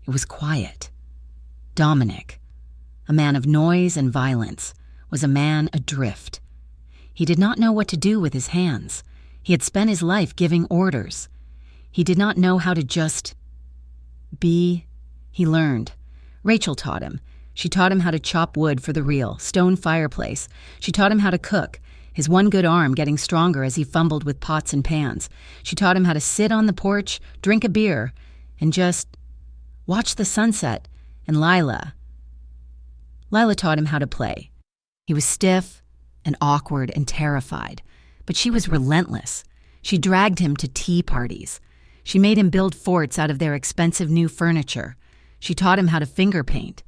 It was quiet. Dominic, a man of noise and violence, was a man adrift. He did not know what to do with his hands. He had spent his life giving orders. He did not know how to just be. He learned. Rachel taught him. She taught him how to chop wood for the real, stone fireplace. She taught him how to cook, his one good arm getting stronger as he fumbled with pots and pans. She taught him how to sit on the porch, drink a beer, and just watch the sunset. And Lila taught him how to play. He was stiff and awkward and terrified, but she was relentless. She dragged him to tea parties. She made him build forts out of their expensive new furniture. She taught him how to finger paint.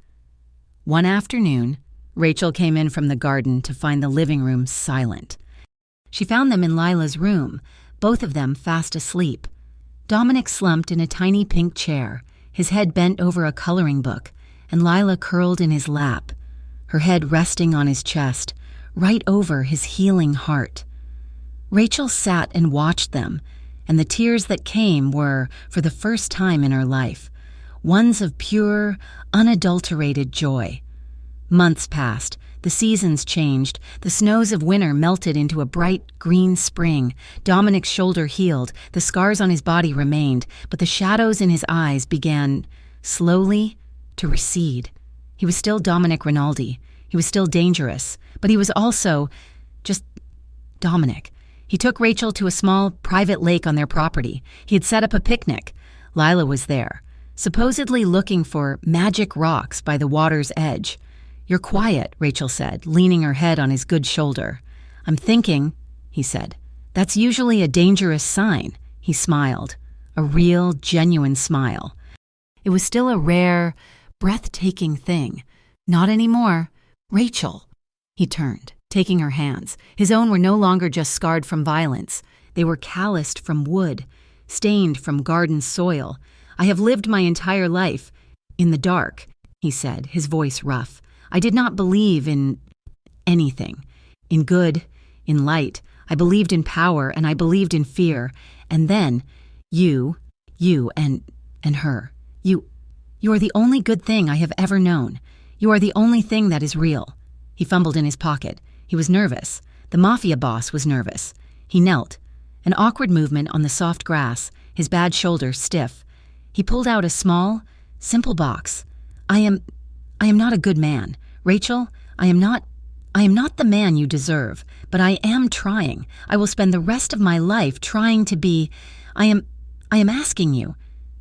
One afternoon, Rachel came in from the garden to find the living room silent. She found them in Lila's room, both of them fast asleep. Dominic slumped in a tiny pink chair, his head bent over a coloring book, and Lila curled in his lap, her head resting on his chest, right over his healing heart. Rachel sat and watched them, and the tears that came were, for the first time in her life, ones of pure, unadulterated joy. Months passed, the seasons changed, the snows of winter melted into a bright green spring. Dominic's shoulder healed, the scars on his body remained, but the shadows in his eyes began, slowly, to recede. He was still Dominic Rinaldi. He was still dangerous, but he was also just Dominic. He took Rachel to a small, private lake on their property. He had set up a picnic. Lila was there, supposedly looking for magic rocks by the water's edge. "You're quiet," Rachel said, leaning her head on his good shoulder. "I'm thinking," he said. "That's usually a dangerous sign." He smiled, a real, genuine smile. It was still a rare, breathtaking thing. "Not anymore. Rachel." He turned, taking her hands. His own were no longer just scarred from violence. They were calloused from wood, stained from garden soil. "I have lived my entire life in the dark," he said, his voice rough. "I did not believe in anything, in good, in light. I believed in power, and I believed in fear. And then, you and her. You are the only good thing I have ever known. You are the only thing that is real." He fumbled in his pocket. He was nervous. The mafia boss was nervous. He knelt, an awkward movement on the soft grass, his bad shoulder stiff. He pulled out a small, simple box. I am not a good man. Rachel, I am not the man you deserve, but I am trying. I will spend the rest of my life trying to be. I am asking you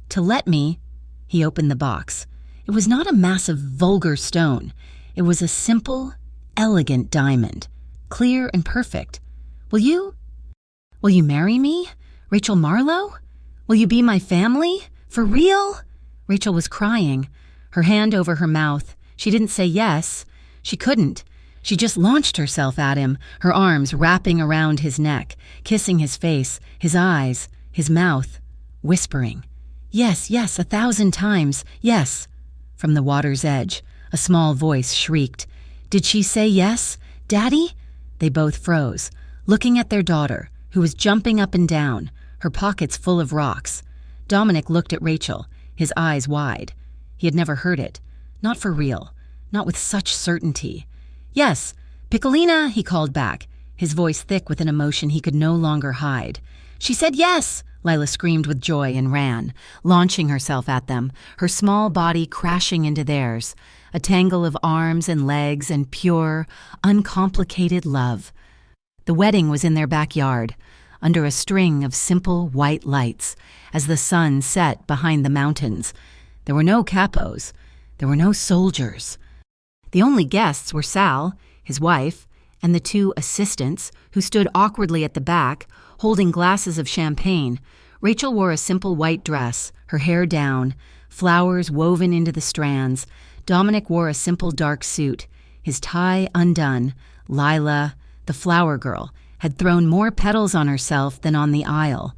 to let me." He opened the box. It was not a massive, vulgar stone. It was a simple, elegant diamond, clear and perfect. Will you marry me, Rachel Marlowe? Will you be my family? For real?" Rachel was crying, her hand over her mouth. She didn't say yes. She couldn't. She just launched herself at him, her arms wrapping around his neck, kissing his face, his eyes, his mouth, whispering, "Yes, yes, 1,000 times, yes." From the water's edge, a small voice shrieked, "Did she say yes, Daddy?" They both froze, looking at their daughter, who was jumping up and down, her pockets full of rocks. Dominic looked at Rachel, his eyes wide. He had never heard it. Not for real. Not with such certainty. "Yes, Piccolina," he called back, his voice thick with an emotion he could no longer hide. "She said yes!" Lila screamed with joy and ran, launching herself at them, her small body crashing into theirs, a tangle of arms and legs and pure, uncomplicated love. The wedding was in their backyard, under a string of simple white lights, as the sun set behind the mountains. There were no capos. There were no soldiers. The only guests were Sal, his wife, and the 2 assistants, who stood awkwardly at the back, holding glasses of champagne. Rachel wore a simple white dress, her hair down, flowers woven into the strands. Dominic wore a simple dark suit, his tie undone. Lila, the flower girl, had thrown more petals on herself than on the aisle.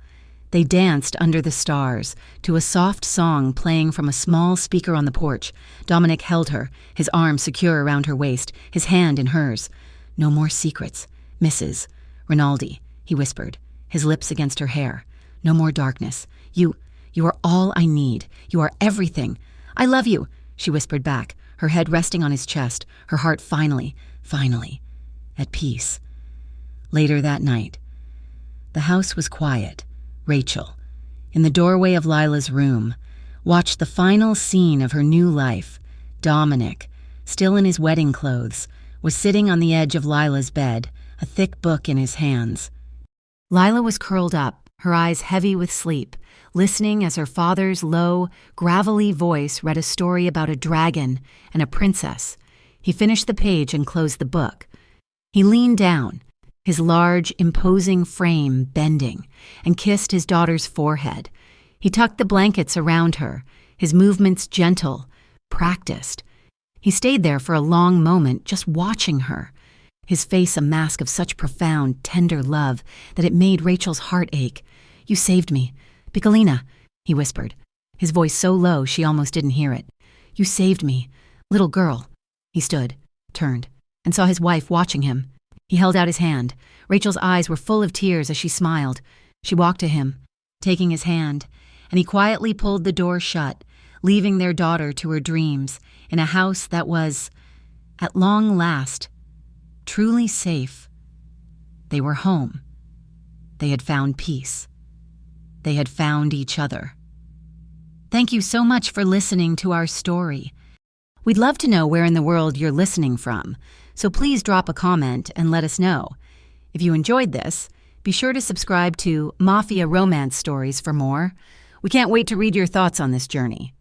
They danced under the stars, to a soft song playing from a small speaker on the porch. Dominic held her, his arm secure around her waist, his hand in hers. "No more secrets, Mrs. Rinaldi," he whispered, his lips against her hair. "No more darkness. You are all I need. You are everything. I love you," she whispered back, her head resting on his chest, her heart finally, at peace. Later that night, the house was quiet. Rachel, in the doorway of Lila's room, watched the final scene of her new life. Dominic, still in his wedding clothes, was sitting on the edge of Lila's bed, a thick book in his hands. Lila was curled up, her eyes heavy with sleep, listening as her father's low, gravelly voice read a story about a dragon and a princess. He finished the page and closed the book. He leaned down, his large, imposing frame bending, and kissed his daughter's forehead. He tucked the blankets around her, his movements gentle, practiced. He stayed there for a long moment, just watching her, his face a mask of such profound, tender love that it made Rachel's heart ache. "You saved me. Piccolina," he whispered, his voice so low she almost didn't hear it. "You saved me. Little girl." He stood, turned, and saw his wife watching him. He held out his hand. Rachel's eyes were full of tears as she smiled. She walked to him, taking his hand, and he quietly pulled the door shut, leaving their daughter to her dreams in a house that was, at long last, truly safe. They were home. They had found peace. They had found each other. Thank you so much for listening to our story. We'd love to know where in the world you're listening from, so please drop a comment and let us know. If you enjoyed this, be sure to subscribe to Mafia Romance Stories for more. We can't wait to read your thoughts on this journey.